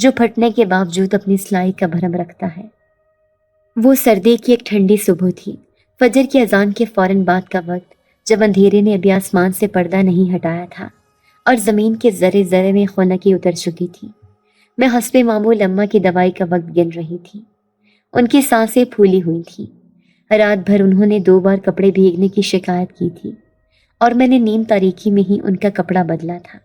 جو پھٹنے کے باوجود اپنی سلائی کا بھرم رکھتا ہے۔ وہ سردی کی ایک ٹھنڈی صبح تھی، فجر کی اذان کے فوراً بعد کا وقت، جب اندھیرے نے ابھی آسمان سے پردہ نہیں ہٹایا تھا اور زمین کے ذرے ذرے میں خنکی اتر چکی تھی۔ میں حسب معمول اماں کی دوائی کا وقت گن رہی تھی۔ ان کی سانسیں پھولی ہوئی تھیں۔ رات بھر انہوں نے 2 بار کپڑے بھیگنے کی شکایت کی تھی اور میں نے نیم تاریکی میں ہی ان کا کپڑا بدلا تھا،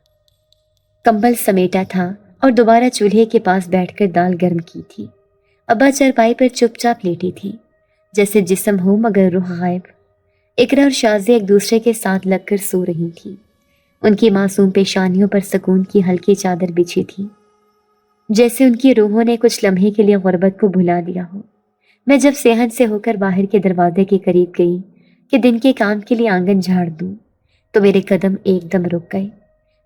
کمبل سمیٹا تھا اور دوبارہ چولہے کے پاس بیٹھ کر دال گرم کی تھی۔ ابا چارپائی پر چپ چاپ لیٹی تھی، جیسے جسم ہو مگر روح غائب۔ اقرا اور شازیہ ایک دوسرے کے ساتھ لگ کر سو رہی تھیں۔ ان کی معصوم پیشانیوں پر سکون کی ہلکی چادر بچھی تھی، جیسے ان کی روحوں نے کچھ لمحے کے لیے غربت کو بھلا دیا ہو۔ میں جب صحن سے ہو کر باہر کے دروازے کے قریب گئی کہ دن کے کام کے لیے آنگن جھاڑ دوں، تو میرے قدم ایک دم رک گئے۔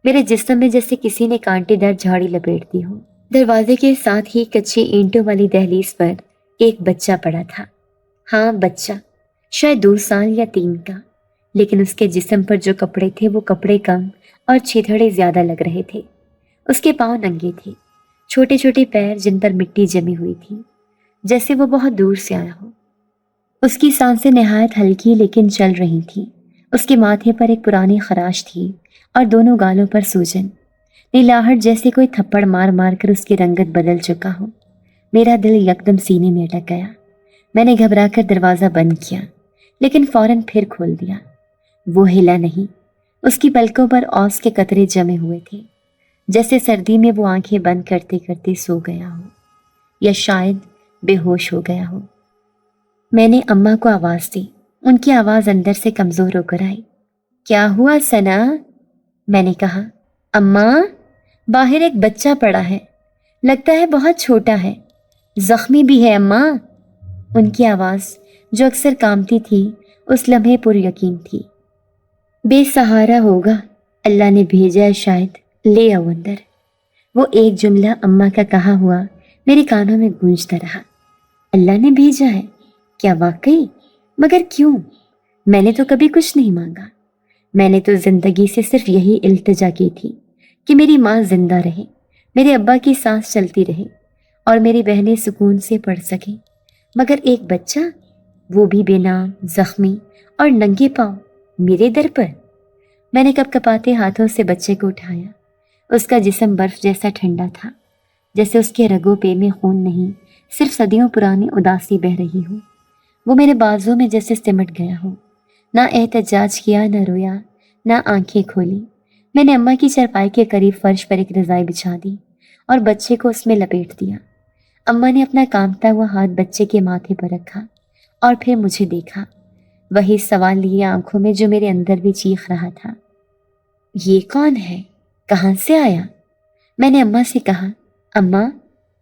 میرے جسم میں جیسے کسی نے کانٹے دار جھاڑی لپیٹ دی ہو۔ دروازے کے ساتھ ہی کچی اینٹوں والی دہلیز پر ایک بچہ پڑا تھا۔ ہاں، بچہ، شاید 2 سال یا 3 کا، لیکن اس کے جسم پر جو کپڑے تھے وہ کپڑے کم اور چھیتھڑے زیادہ لگ رہے تھے۔ اس کے پاؤں ننگے تھے، چھوٹے چھوٹے پیر جن پر مٹی جمی ہوئی تھی، جیسے وہ بہت دور سے آیا ہو۔ اس کی سانسیں نہایت ہلکی لیکن چل رہی تھیں۔ اس کے ماتھے پر ایک پرانی خراش تھی اور دونوں گالوں پر سوجن، نیلاہٹ جیسے کوئی تھپڑ مار مار کر اس کی رنگت بدل چکا ہو۔ میرا دل یکدم سینے میں اٹک گیا۔ میں نے گھبرا کر دروازہ بند کیا، لیکن فوراً پھر کھول دیا۔ وہ ہلا نہیں۔ اس کی پلکوں پر اوس کے قطرے جمے ہوئے تھے، جیسے سردی میں وہ آنکھیں بند کرتے کرتے سو گیا ہو یا شاید بے ہوش ہو گیا ہو۔ میں نے اماں کو آواز دی۔ ان کی آواز اندر سے کمزور ہو کر آئی۔ کیا ہوا ثنا؟ میں نے کہا۔ اماں، باہر ایک بچہ پڑا ہے، لگتا ہے بہت چھوٹا ہے، زخمی بھی ہے اماں۔ ان کی آواز جو اکثر کامتی تھی اس لمحے پر یقین تھی۔ بے سہارا ہوگا، اللہ نے بھیجا ہے شاید، لے آؤ اندر۔ وہ ایک جملہ اماں کا کہا ہوا میرے کانوں میں گونجتا رہا۔ اللہ نے بھیجا ہے؟ کیا واقعی؟ مگر کیوں؟ میں نے تو کبھی کچھ نہیں مانگا۔ میں نے تو زندگی سے صرف یہی التجا کی تھی کہ میری ماں زندہ رہے، میرے ابا کی سانس چلتی رہے اور میری بہنیں سکون سے پڑھ سکیں۔ مگر ایک بچہ، وہ بھی بے نام، زخمی اور ننگے پاؤں، میرے در پر۔ میں نے کپ کپاتے ہاتھوں سے بچے کو اٹھایا۔ اس کا جسم برف جیسا ٹھنڈا تھا، جیسے اس کے رگوں پہ میں خون نہیں، صرف صدیوں پرانی اداسی بہہ رہی ہو۔ وہ میرے بازو میں جیسے سمٹ گیا ہو۔ نہ احتجاج کیا، نہ رویا، نہ آنکھیں کھولی۔ میں نے اماں کی چارپائی کے قریب فرش پر ایک رضائی بچھا دی اور بچے کو اس میں لپیٹ دیا۔ اماں نے اپنا کانپتا ہوا ہاتھ بچے کے ماتھے پر رکھا اور پھر مجھے دیکھا، وہی سوال لیے آنکھوں میں جو میرے اندر بھی چیخ رہا تھا۔ یہ کون ہے؟ کہاں سے آیا؟ میں نے اماں سے کہا، اماں،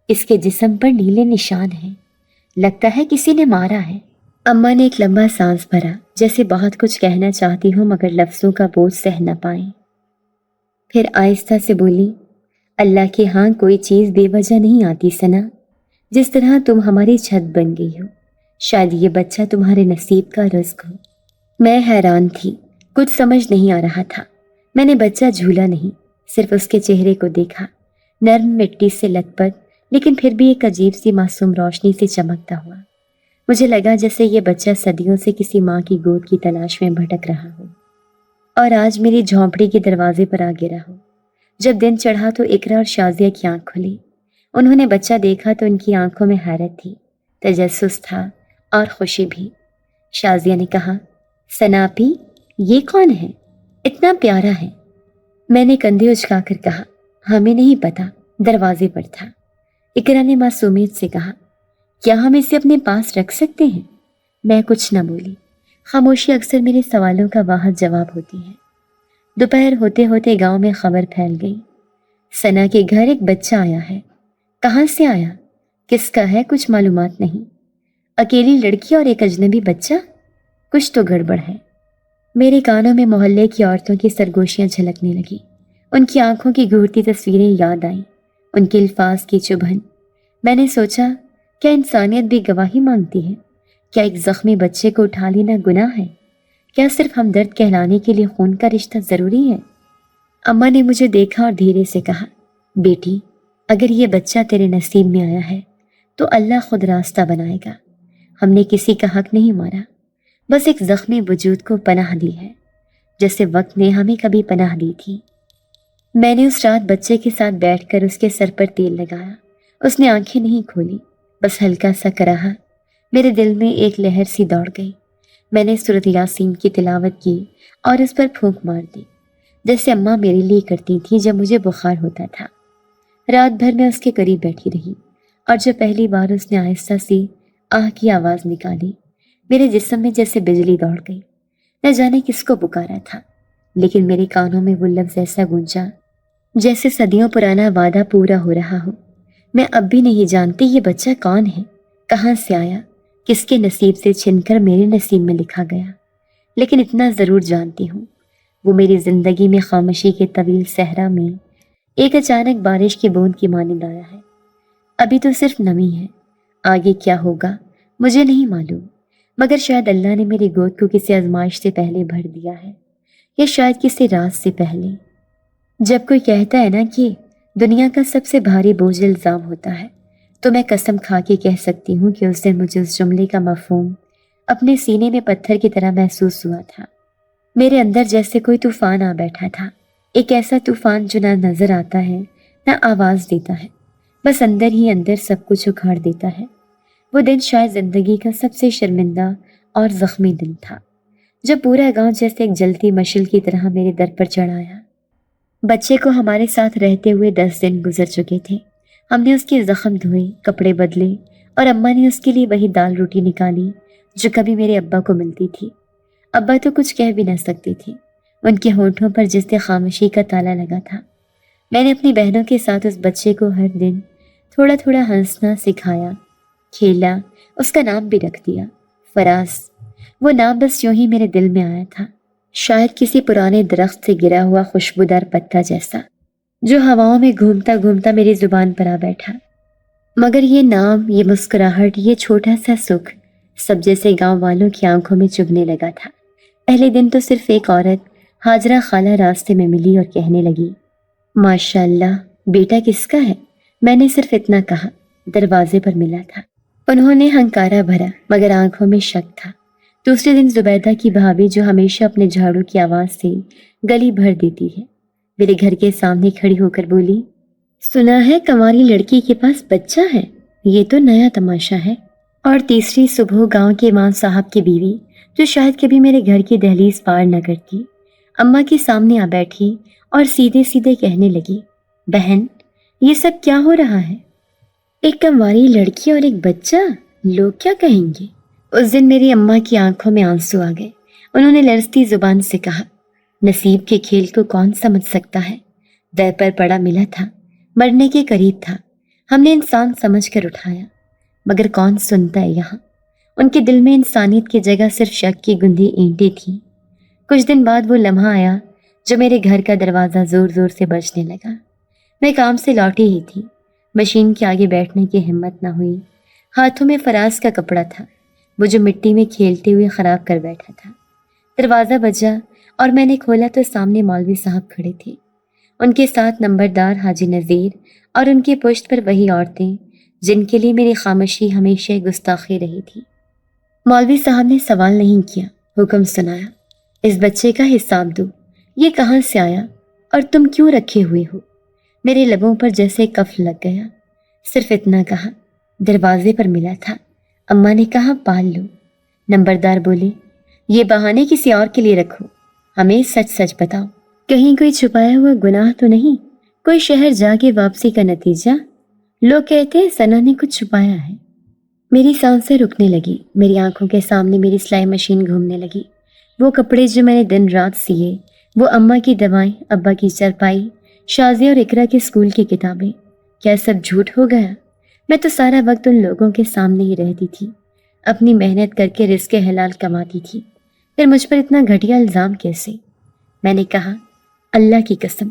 اس کے جسم پر نیلے نشان ہیں، لگتا ہے کسی نے مارا ہے۔ اماں نے ایک لمبا سانس بھرا، جیسے بہت کچھ کہنا چاہتی ہوں مگر لفظوں کا بوجھ سہ نہ پائیں۔ پھر آہستہ سے بولی، اللہ کے ہاں کوئی چیز بے وجہ نہیں آتی ثنا، جس طرح تم ہماری چھت بن گئی ہو، شاید یہ بچہ تمہارے نصیب کا رزق ہو۔ میں حیران تھی، کچھ سمجھ نہیں آ رہا تھا۔ میں نے بچہ جھولا نہیں، صرف اس کے چہرے کو دیکھا، نرم مٹی سے لت پت لیکن پھر بھی ایک عجیب سی معصوم روشنی سے چمکتا ہوا۔ مجھے لگا جیسے یہ بچہ صدیوں سے کسی ماں کی گود کی تلاش میں بھٹک رہا ہو اور آج میری جھونپڑی کے دروازے پر آ گرا ہو۔ جب دن چڑھا تو اقرا اور شازیہ کی آنکھ کھلی۔ انہوں نے بچہ دیکھا تو ان کی آنکھوں میں حیرت تھی، تجسس تھا اور خوشی بھی۔ شازیہ نے کہا، ثنا آپی، یہ کون ہے؟ اتنا پیارا ہے۔ میں نے کندھے اچکا کر کہا، ہمیں نہیں پتا، دروازے پر تھا۔ اقرا نے معصومیت سے کہا، کیا ہم اسے اپنے پاس رکھ سکتے ہیں؟ میں کچھ نہ بولی۔ خاموشی اکثر میرے سوالوں کا واحد جواب ہوتی ہے۔ دوپہر ہوتے ہوتے گاؤں میں خبر پھیل گئی، ثنا کے گھر ایک بچہ آیا ہے۔ کہاں سے آیا، کس کا ہے، کچھ معلومات نہیں۔ اکیلی لڑکی اور ایک اجنبی بچہ، کچھ تو گڑبڑ ہے۔ میرے کانوں میں محلے کی عورتوں کی سرگوشیاں جھلکنے لگی۔ ان کی آنکھوں کی گھورتی تصویریں یاد آئیں، ان کے الفاظ کی چبھن۔ میں نے سوچا، کیا انسانیت بھی گواہی مانگتی ہے؟ کیا ایک زخمی بچے کو اٹھا لینا گناہ ہے؟ کیا صرف ہمدرد کہلانے کے لیے خون کا رشتہ ضروری ہے؟ اماں نے مجھے دیکھا اور دھیرے سے کہا، بیٹی، اگر یہ بچہ تیرے نصیب میں آیا ہے تو اللہ خود راستہ بنائے گا۔ ہم نے کسی کا حق نہیں مارا، بس ایک زخمی وجود کو پناہ دی ہے جیسے وقت نے ہمیں کبھی پناہ دی تھی۔ میں نے اس رات بچے کے ساتھ بیٹھ کر اس کے سر پر تیل لگایا۔ اس نے آنکھیں نہیں کھولی، بس ہلکا سا کراہا۔ میرے دل میں ایک لہر سی دوڑ گئی۔ میں نے سورۃ یاسین کی تلاوت کی اور اس پر پھونک مار دی، جیسے اماں میرے لیے کرتی تھی جب مجھے بخار ہوتا تھا۔ رات بھر میں اس کے قریب بیٹھی رہی، اور جب پہلی بار اس نے آہستہ سی آہ کی آواز نکالی، میرے جسم میں جیسے بجلی دوڑ گئی۔ نہ جانے کس کو پکارا تھا، لیکن میرے کانوں میں وہ لفظ ایسا گونجا جیسے صدیوں پرانا وعدہ پورا ہو رہا ہو۔ میں اب بھی نہیں جانتی یہ بچہ کون ہے، کہاں سے آیا، کس کے نصیب سے چھن کر میرے نصیب میں لکھا گیا، لیکن اتنا ضرور جانتی ہوں وہ میری زندگی میں خاموشی کے طویل صحرا میں ایک اچانک بارش کی بوند کی مانند آیا ہے۔ ابھی تو صرف نمی ہے، آگے کیا ہوگا مجھے نہیں معلوم، مگر شاید اللہ نے میری گود کو کسی آزمائش سے پہلے بھر دیا ہے، یا شاید کسی راز سے پہلے۔ جب کوئی کہتا ہے نا کہ دنیا کا سب سے بھاری بوجھ الزام ہوتا ہے، تو میں قسم کھا کے کہہ سکتی ہوں کہ اس دن مجھے اس جملے کا مفہوم اپنے سینے میں پتھر کی طرح محسوس ہوا تھا۔ میرے اندر جیسے کوئی طوفان آ بیٹھا تھا، ایک ایسا طوفان جو نہ نظر آتا ہے نہ آواز دیتا ہے، بس اندر ہی اندر سب کچھ اکھاڑ دیتا ہے۔ وہ دن شاید زندگی کا سب سے شرمندہ اور زخمی دن تھا، جب پورا گاؤں جیسے ایک جلتی مشل کی طرح میرے در پر چڑھ آیا۔ بچے کو ہمارے ساتھ رہتے ہوئے 10 دن گزر چکے تھے۔ ہم نے اس کے زخم دھوئے، کپڑے بدلے، اور اماں نے اس کے لیے وہی دال روٹی نکالی جو کبھی میرے ابا کو ملتی تھی۔ ابا تو کچھ کہہ بھی نہ سکتے تھے، ان کے ہونٹوں پر جس سے خاموشی کا تالا لگا تھا۔ میں نے اپنی بہنوں کے ساتھ اس بچے کو ہر دن تھوڑا تھوڑا ہنسنا سکھایا، کھیلا، اس کا نام بھی رکھ دیا، فراز۔ وہ نام بس یوں ہی میرے دل میں آیا تھا، شاید کسی پرانے درخت سے گرا ہوا خوشبودار پتا جیسا، جو ہواؤں میں گھومتا گھومتا میری زبان پر آ بیٹھا۔ مگر یہ نام، یہ مسکراہٹ، یہ چھوٹا سا سکھ سب جیسے گاؤں والوں کی آنکھوں میں چبھنے لگا تھا۔ پہلے دن تو صرف ایک عورت، حاجرہ خالہ، راستے میں ملی اور کہنے لگی، ماشاء اللہ، بیٹا کس کا ہے؟ میں نے صرف اتنا کہا، دروازے پر ملا تھا۔ انہوں نے ہنکارا بھرا، مگر آنکھوں میں شک تھا۔ دوسرے دن زبیدہ کی بھابھی، جو ہمیشہ اپنے جھاڑو کی آواز سے گلی بھر دیتی ہے، میرے گھر کے سامنے کھڑی ہو کر بولی، سنا ہے کنواری لڑکی کے پاس بچہ ہے، یہ تو نیا تماشا ہے۔ اور تیسری صبح گاؤں کے امام صاحب کی بیوی، جو شاید کبھی میرے گھر کی دہلیز پار نہ کرتی، اماں کے سامنے آ بیٹھی اور سیدھے سیدھے کہنے لگی، بہن، یہ سب کیا ہو رہا ہے؟ ایک کنواری لڑکی اور ایک بچہ، لوگ کیا کہیں گے؟ اس دن میری اماں کی آنکھوں میں آنسو آ گئے۔ انہوں نے لرزتی زبان سے کہا، نصیب کے کھیل کو کون سمجھ سکتا ہے؟ در پر پڑا ملا تھا، مرنے کے قریب تھا، ہم نے انسان سمجھ کر اٹھایا، مگر کون سنتا ہے یہاں؟ ان کے دل میں انسانیت کی جگہ صرف شک کی گندھی اینٹیں تھیں۔ کچھ دن بعد وہ لمحہ آیا جو میرے گھر کا دروازہ زور زور سے بجنے لگا۔ میں کام سے لوٹی ہی تھی، مشین کے آگے بیٹھنے کی ہمت نہ ہوئی۔ ہاتھوں میں فراز کا کپڑا تھا، وہ جو مٹی میں کھیلتے ہوئے خراب کر بیٹھا تھا۔ دروازہ بجا اور میں نے کھولا تو سامنے مولوی صاحب کھڑے تھے، ان کے ساتھ نمبردار حاجی نذیر، اور ان کی پشت پر وہی عورتیں جن کے لیے میری خاموشی ہمیشہ گستاخی رہی تھی۔ مولوی صاحب نے سوال نہیں کیا، حکم سنایا، اس بچے کا حساب دو، یہ کہاں سے آیا اور تم کیوں رکھے ہوئے ہو؟ میرے لبوں پر جیسے کف لگ گیا، صرف اتنا کہا، دروازے پر ملا تھا، اماں نے کہا پال لو۔ نمبردار بولے، یہ بہانے کسی اور کے لیے رکھو، ہمیں سچ سچ بتاؤ، کہیں کوئی چھپایا ہوا گناہ تو نہیں، کوئی شہر جا کے واپسی کا نتیجہ؟ لوگ کہتے ہیں ثنا نے کچھ چھپایا ہے۔ میری سانسیں رکنے لگی، میری آنکھوں کے سامنے میری سلائی مشین گھومنے لگی، وہ کپڑے جو میں نے دن رات سیے، وہ اماں کی دوائیں، ابا کی چرپائی، شازیہ اور اقرا کے اسکول کی کتابیں، کیا سب جھوٹ ہو گیا؟ میں تو سارا وقت ان لوگوں کے سامنے ہی رہتی تھی، اپنی محنت کر کے رزق حلال کماتی تھی، پھر مجھ پر اتنا گھٹیا الزام کیسے؟ میں نے کہا، اللہ کی قسم،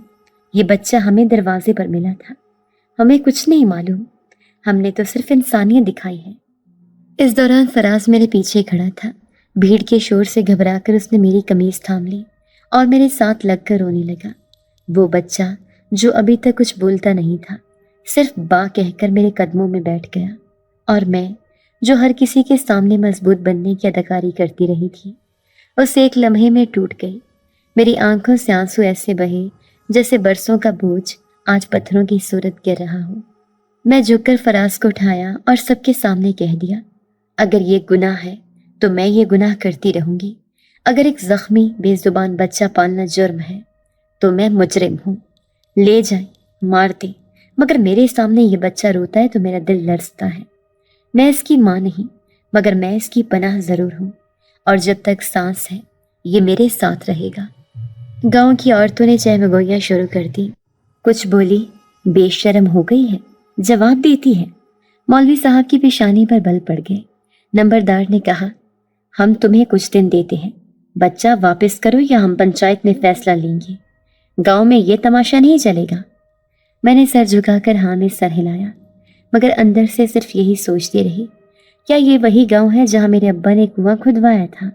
یہ بچہ ہمیں دروازے پر ملا تھا، ہمیں کچھ نہیں معلوم، ہم نے تو صرف انسانیت دکھائی ہے۔ اس دوران فراز میرے پیچھے کھڑا تھا، بھیڑ کے شور سے گھبرا کر اس نے میری قمیض تھام لی اور میرے ساتھ لگ کر رونے لگا۔ وہ بچہ جو ابھی تک کچھ بولتا نہیں تھا، صرف با کہہ کر میرے قدموں میں بیٹھ گیا، اور میں جو ہر کسی کے سامنے مضبوط بننے کی اداکاری کرتی رہی تھی، اس ایک لمحے میں ٹوٹ گئی۔ میری آنکھوں سے آنسو ایسے بہے جیسے برسوں کا بوجھ آج پتھروں کی صورت گر رہا ہو۔ میں جھک کر فراز کو اٹھایا اور سب کے سامنے کہہ دیا، اگر یہ گناہ ہے تو میں یہ گناہ کرتی رہوں گی۔ اگر ایک زخمی بے زبان بچہ پالنا جرم ہے تو میں مجرم ہوں۔ لے جائیں، مار دیں، مگر میرے سامنے یہ بچہ روتا ہے تو میرا دل لرزتا ہے۔ میں اس کی ماں نہیں، مگر میں اس کی پناہ ضرور ہوں، اور جب تک سانس ہے یہ میرے ساتھ رہے گا۔ گاؤں کی عورتوں نے چہمگوئیاں شروع کر دی۔ کچھ بولی، بے شرم ہو گئی ہے، جواب دیتی ہے۔ مولوی صاحب کی پیشانی پر بل پڑ گئے۔ نمبردار نے کہا، ہم تمہیں کچھ دن دیتے ہیں، بچہ واپس کرو یا ہم پنچایت میں فیصلہ لیں گے۔ گاؤں میں یہ تماشا نہیں چلے گا۔ میں نے سر جھکا کر ہاں میں سر ہلایا، مگر اندر سے صرف یہی سوچتی رہی، کیا یہ وہی گاؤں ہے جہاں میرے ابا نے کنواں کھدوایا تھا،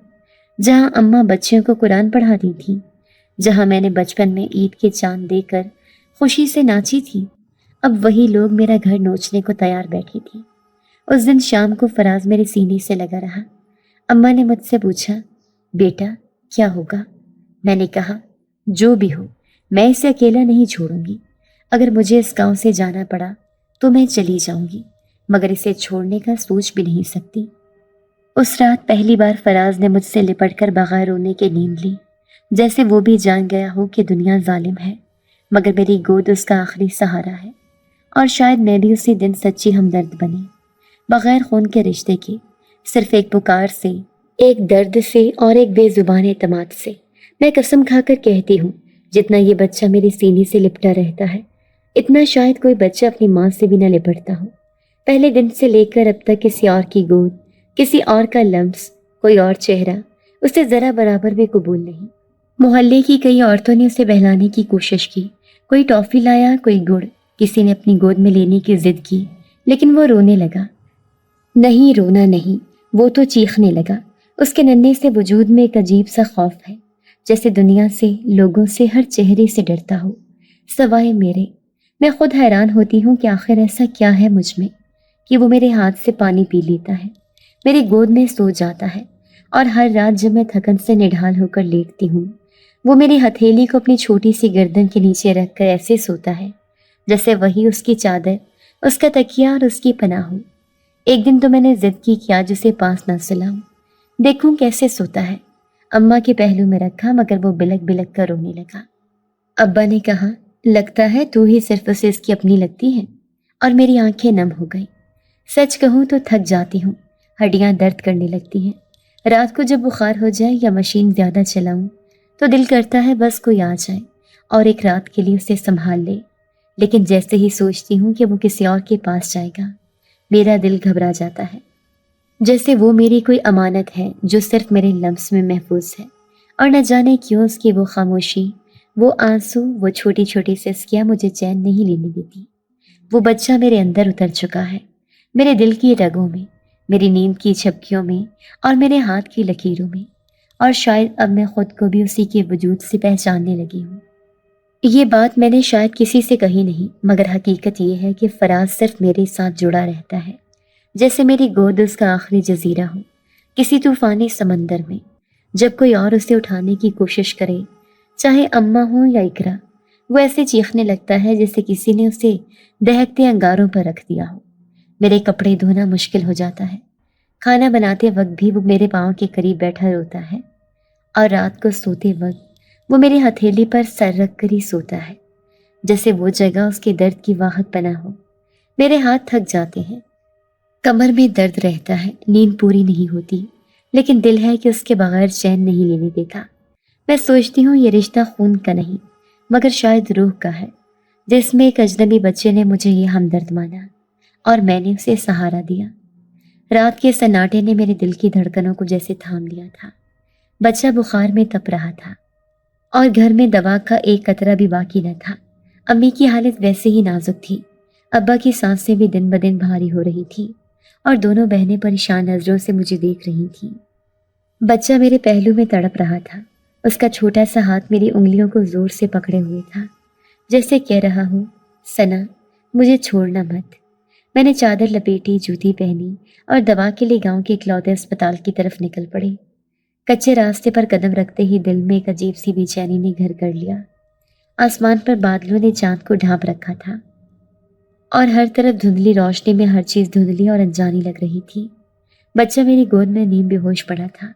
جہاں اماں بچیوں کو قرآن پڑھاتی تھی، جہاں میں نے بچپن میں عید کے چاند دے کر خوشی سے ناچی تھی؟ اب وہی لوگ میرا گھر نوچنے کو تیار بیٹھی تھی۔ اس دن شام کو فراز میرے سینے سے لگا رہا۔ اماں نے مجھ سے پوچھا، بیٹا کیا ہوگا؟ میں نے کہا، جو بھی ہو میں اسے اکیلا نہیں چھوڑوں گی۔ اگر مجھے اس گاؤں سے جانا پڑا تو میں چلی جاؤں گی، مگر اسے چھوڑنے کا سوچ بھی نہیں سکتی۔ اس رات پہلی بار فراز نے مجھ سے لپٹ کر بغیر رونے کے نیند لی، جیسے وہ بھی جان گیا ہو کہ دنیا ظالم ہے، مگر میری گود اس کا آخری سہارا ہے۔ اور شاید میں بھی اسی دن سچی ہمدرد بنی، بغیر خون کے رشتے کی، صرف ایک پکار سے، ایک درد سے اور ایک بے زبان اعتماد سے۔ میں قسم کھا کر کہتی ہوں، جتنا یہ بچہ میرے سینے سے لپٹا رہتا ہے، اتنا شاید کوئی بچہ اپنی ماں سے بھی نہ لپٹتا ہو۔ پہلے دن سے لے کر اب تک کسی اور کی گود، کسی اور کا لمس، کوئی اور چہرہ اسے ذرا برابر بھی قبول نہیں۔ محلے کی کئی عورتوں نے اسے بہلانے کی کوشش کی، کوئی ٹافی لایا، کوئی گڑ، کسی نے اپنی گود میں لینے کی ضد کی، لیکن وہ رونے لگا۔ نہیں، رونا نہیں، وہ تو چیخنے لگا۔ اس کے ننھے سے وجود میں ایک عجیب سا خوف ہے، جیسے دنیا سے، لوگوں سے، ہر چہرے سے ڈرتا ہو، سوائے میرے۔ میں خود حیران ہوتی ہوں کہ آخر ایسا کیا ہے مجھ میں کہ وہ میرے ہاتھ سے پانی پی لیتا ہے، میری گود میں سو جاتا ہے، اور ہر رات جب میں تھکن سے نڈھال ہو کر لیٹتی ہوں، وہ میری ہتھیلی کو اپنی چھوٹی سی گردن کے نیچے رکھ کر ایسے سوتا ہے جیسے وہی اس کی چادر، اس کا تکیہ اور اس کی پناہ ہو۔ ایک دن تو میں نے ضد کی کہ آج اسے پاس نہ سلاؤں، دیکھوں کیسے سوتا ہے۔ اماں کے پہلو میں رکھا، مگر وہ بلک بلک کر رونے لگا۔ ابا نے کہا، لگتا ہے تو ہی صرف اسے اس کی اپنی لگتی ہے، اور میری آنکھیں نم ہو گئیں۔ سچ کہوں تو تھک جاتی ہوں، ہڈیاں درد کرنے لگتی ہیں۔ رات کو جب بخار ہو جائے یا مشین زیادہ چلاؤں تو دل کرتا ہے بس کوئی آ جائے اور ایک رات کے لیے اسے سنبھال لے، لیکن جیسے ہی سوچتی ہوں کہ وہ کسی اور کے پاس جائے گا، میرا دل گھبرا جاتا ہے، جیسے وہ میری کوئی امانت ہے جو صرف میرے لمس میں محفوظ ہے، اور نہ جانے کیوں اس کی وہ خاموشی، وہ آنسو، وہ چھوٹی چھوٹی سسکیاں مجھے چین نہیں لینے دیتی۔ وہ بچہ میرے اندر اتر چکا ہے، میرے دل کی رگوں میں، میری نیند کی جھپکیوں میں، اور میرے ہاتھ کی لکیروں میں، اور شاید اب میں خود کو بھی اسی کے وجود سے پہچاننے لگی ہوں۔ یہ بات میں نے شاید کسی سے کہی نہیں، مگر حقیقت یہ ہے کہ فراز صرف میرے ساتھ جڑا رہتا ہے، جیسے میری گود اس کا آخری جزیرہ ہو، کسی طوفانی سمندر میں۔ جب کوئی اور اسے اٹھانے کی کوشش کرے، چاہے اماں ہو یا اقرا، وہ ایسے چیخنے لگتا ہے جیسے کسی نے اسے دہکتے انگاروں پر رکھ دیا ہو۔ میرے کپڑے دھونا مشکل ہو جاتا ہے، کھانا بناتے وقت بھی وہ میرے پاؤں کے قریب بیٹھا روتا ہے، اور رات کو سوتے وقت وہ میری ہتھیلی پر سر رکھ کر ہی سوتا ہے، جیسے وہ جگہ اس کے درد کی واحد پناہ ہو۔ میرے ہاتھ تھک جاتے ہیں، کمر میں درد رہتا ہے، نیند پوری نہیں ہوتی، لیکن دل ہے کہ اس کے بغیر چین نہیں لینے دیتا۔ میں سوچتی ہوں یہ رشتہ خون کا نہیں، مگر شاید روح کا ہے، جس میں ایک اجنبی بچے نے مجھے یہ ہمدرد مانا، اور میں نے اسے سہارا دیا۔ رات کے سناٹے نے میرے دل کی دھڑکنوں کو جیسے تھام لیا تھا۔ بچہ بخار میں تپ رہا تھا، اور گھر میں دوا کا ایک قطرہ بھی باقی نہ تھا۔ امی کی حالت ویسے ہی نازک تھی، ابا کی سانسیں بھی دن بدن بھاری ہو رہی تھی، اور دونوں بہنیں پریشان نظروں سے مجھے دیکھ رہی تھیں۔ بچہ میرے پہلو میں تڑپ رہا تھا، اس کا چھوٹا سا ہاتھ میری انگلیوں کو زور سے پکڑے ہوئے تھا، جیسے کہہ رہا ہوں، ثنا مجھے چھوڑنا مت۔ میں نے چادر لپیٹی، جوتی پہنی اور دوا کے لیے گاؤں کے اکلوتے اسپتال کی طرف نکل پڑی۔ کچے راستے پر قدم رکھتے ہی دل میں ایک عجیب سی بے چینی نے گھر کر لیا۔ آسمان پر بادلوں نے چاند کو ڈھانپ رکھا تھا اور ہر طرف دھندلی روشنی میں ہر چیز دھندلی اور انجانی لگ رہی تھی۔ بچہ میری گود میں نیم بے ہوش پڑا تھا،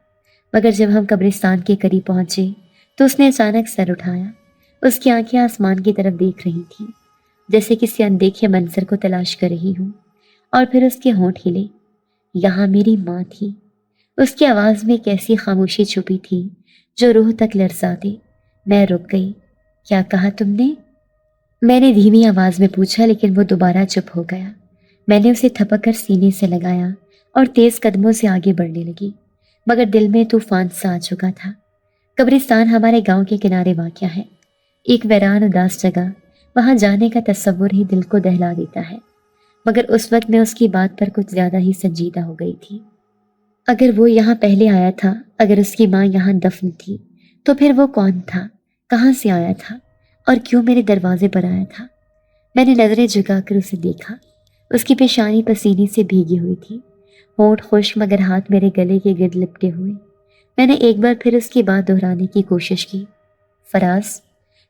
مگر جب ہم قبرستان کے قریب پہنچے تو اس نے اچانک سر اٹھایا۔ اس کی آنکھیں آسمان کی طرف دیکھ رہی تھیں، جیسے کسی اندیکھے منظر کو تلاش کر رہی ہوں، اور پھر اس کے ہونٹ ہلے۔ یہاں میری ماں تھی۔ اس کی آواز میں ایک ایسی خاموشی چھپی تھی جو روح تک لرزا دے۔ میں رک گئی۔ کیا کہا تم نے؟ میں نے دھیمی آواز میں پوچھا، لیکن وہ دوبارہ چپ ہو گیا۔ میں نے اسے تھپک کر سینے سے لگایا اور تیز قدموں سے آگے بڑھنے لگی، مگر دل میں طوفان سا آ چکا تھا۔ قبرستان ہمارے گاؤں کے کنارے واقع ہے، ایک ویران اداس جگہ۔ وہاں جانے کا تصور ہی دل کو دہلا دیتا ہے، مگر اس وقت میں اس کی بات پر کچھ زیادہ ہی سنجیدہ ہو گئی تھی۔ اگر وہ یہاں پہلے آیا تھا، اگر اس کی ماں یہاں دفن تھی، تو پھر وہ کون تھا؟ کہاں سے آیا تھا اور کیوں میرے دروازے پر آیا تھا؟ میں نے نظریں جھکا کر اسے دیکھا۔ اس کی پیشانی پسینے سے بھیگی ہوئی تھی، ہونٹ خشک مگر ہاتھ میرے گلے کے گرد لپٹے ہوئے۔ میں نے ایک بار پھر اس کی بات دہرانے کی کوشش کی۔ فراز،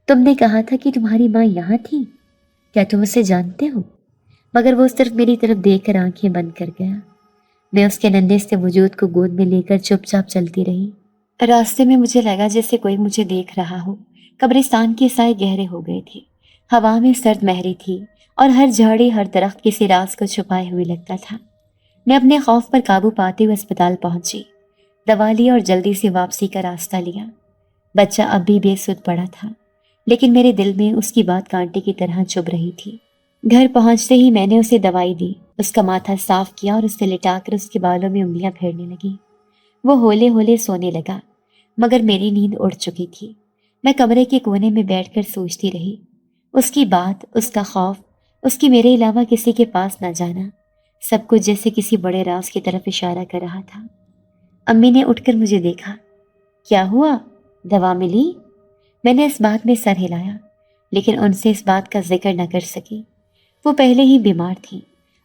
تم نے کہا تھا کہ تمہاری ماں یہاں تھی، کیا تم اسے جانتے ہو؟ مگر وہ صرف میری طرف دیکھ کر آنکھیں بند کر گیا۔ میں اس کے ننھے سے وجود کو گود میں لے کر چپ چاپ چلتی رہی۔ راستے میں مجھے لگا جیسے کوئی مجھے دیکھ رہا ہو۔ قبرستان کے سائے گہرے ہو گئے تھے، ہوا میں سرد مہری تھی اور ہر جھاڑی، ہر درخت کسی راز کو چھپائے ہوئے لگتا تھا۔ میں اپنے خوف پر قابو پاتے ہوئے اسپتال پہنچی، دوا لی اور جلدی سے واپسی کا راستہ لیا۔ بچہ اب بھی بے سدھ پڑا تھا، لیکن میرے دل میں اس کی بات کانٹے کی طرح چبھ رہی تھی۔ گھر پہنچتے ہی میں نے اسے دوائی دی، اس کا ماتھا صاف کیا اور اسے لٹا کر اس کے بالوں میں انگلیاں پھیرنے لگی۔ وہ ہولے ہولے سونے لگا، مگر میری نیند اڑ چکی تھی۔ میں کمرے کے کونے میں بیٹھ کر سوچتی رہی۔ اس کی بات، اس کا خوف، اس کی میرے علاوہ کسی کے پاس نہ جانا، سب کچھ جیسے کسی بڑے راز کی طرف اشارہ کر رہا تھا۔ امی نے اٹھ کر مجھے دیکھا۔ کیا ہوا؟ دوا ملی؟ میں نے اس بات میں سر ہلایا، لیکن ان سے اس بات کا ذکر نہ کر سکی۔ وہ پہلے ہی بیمار تھی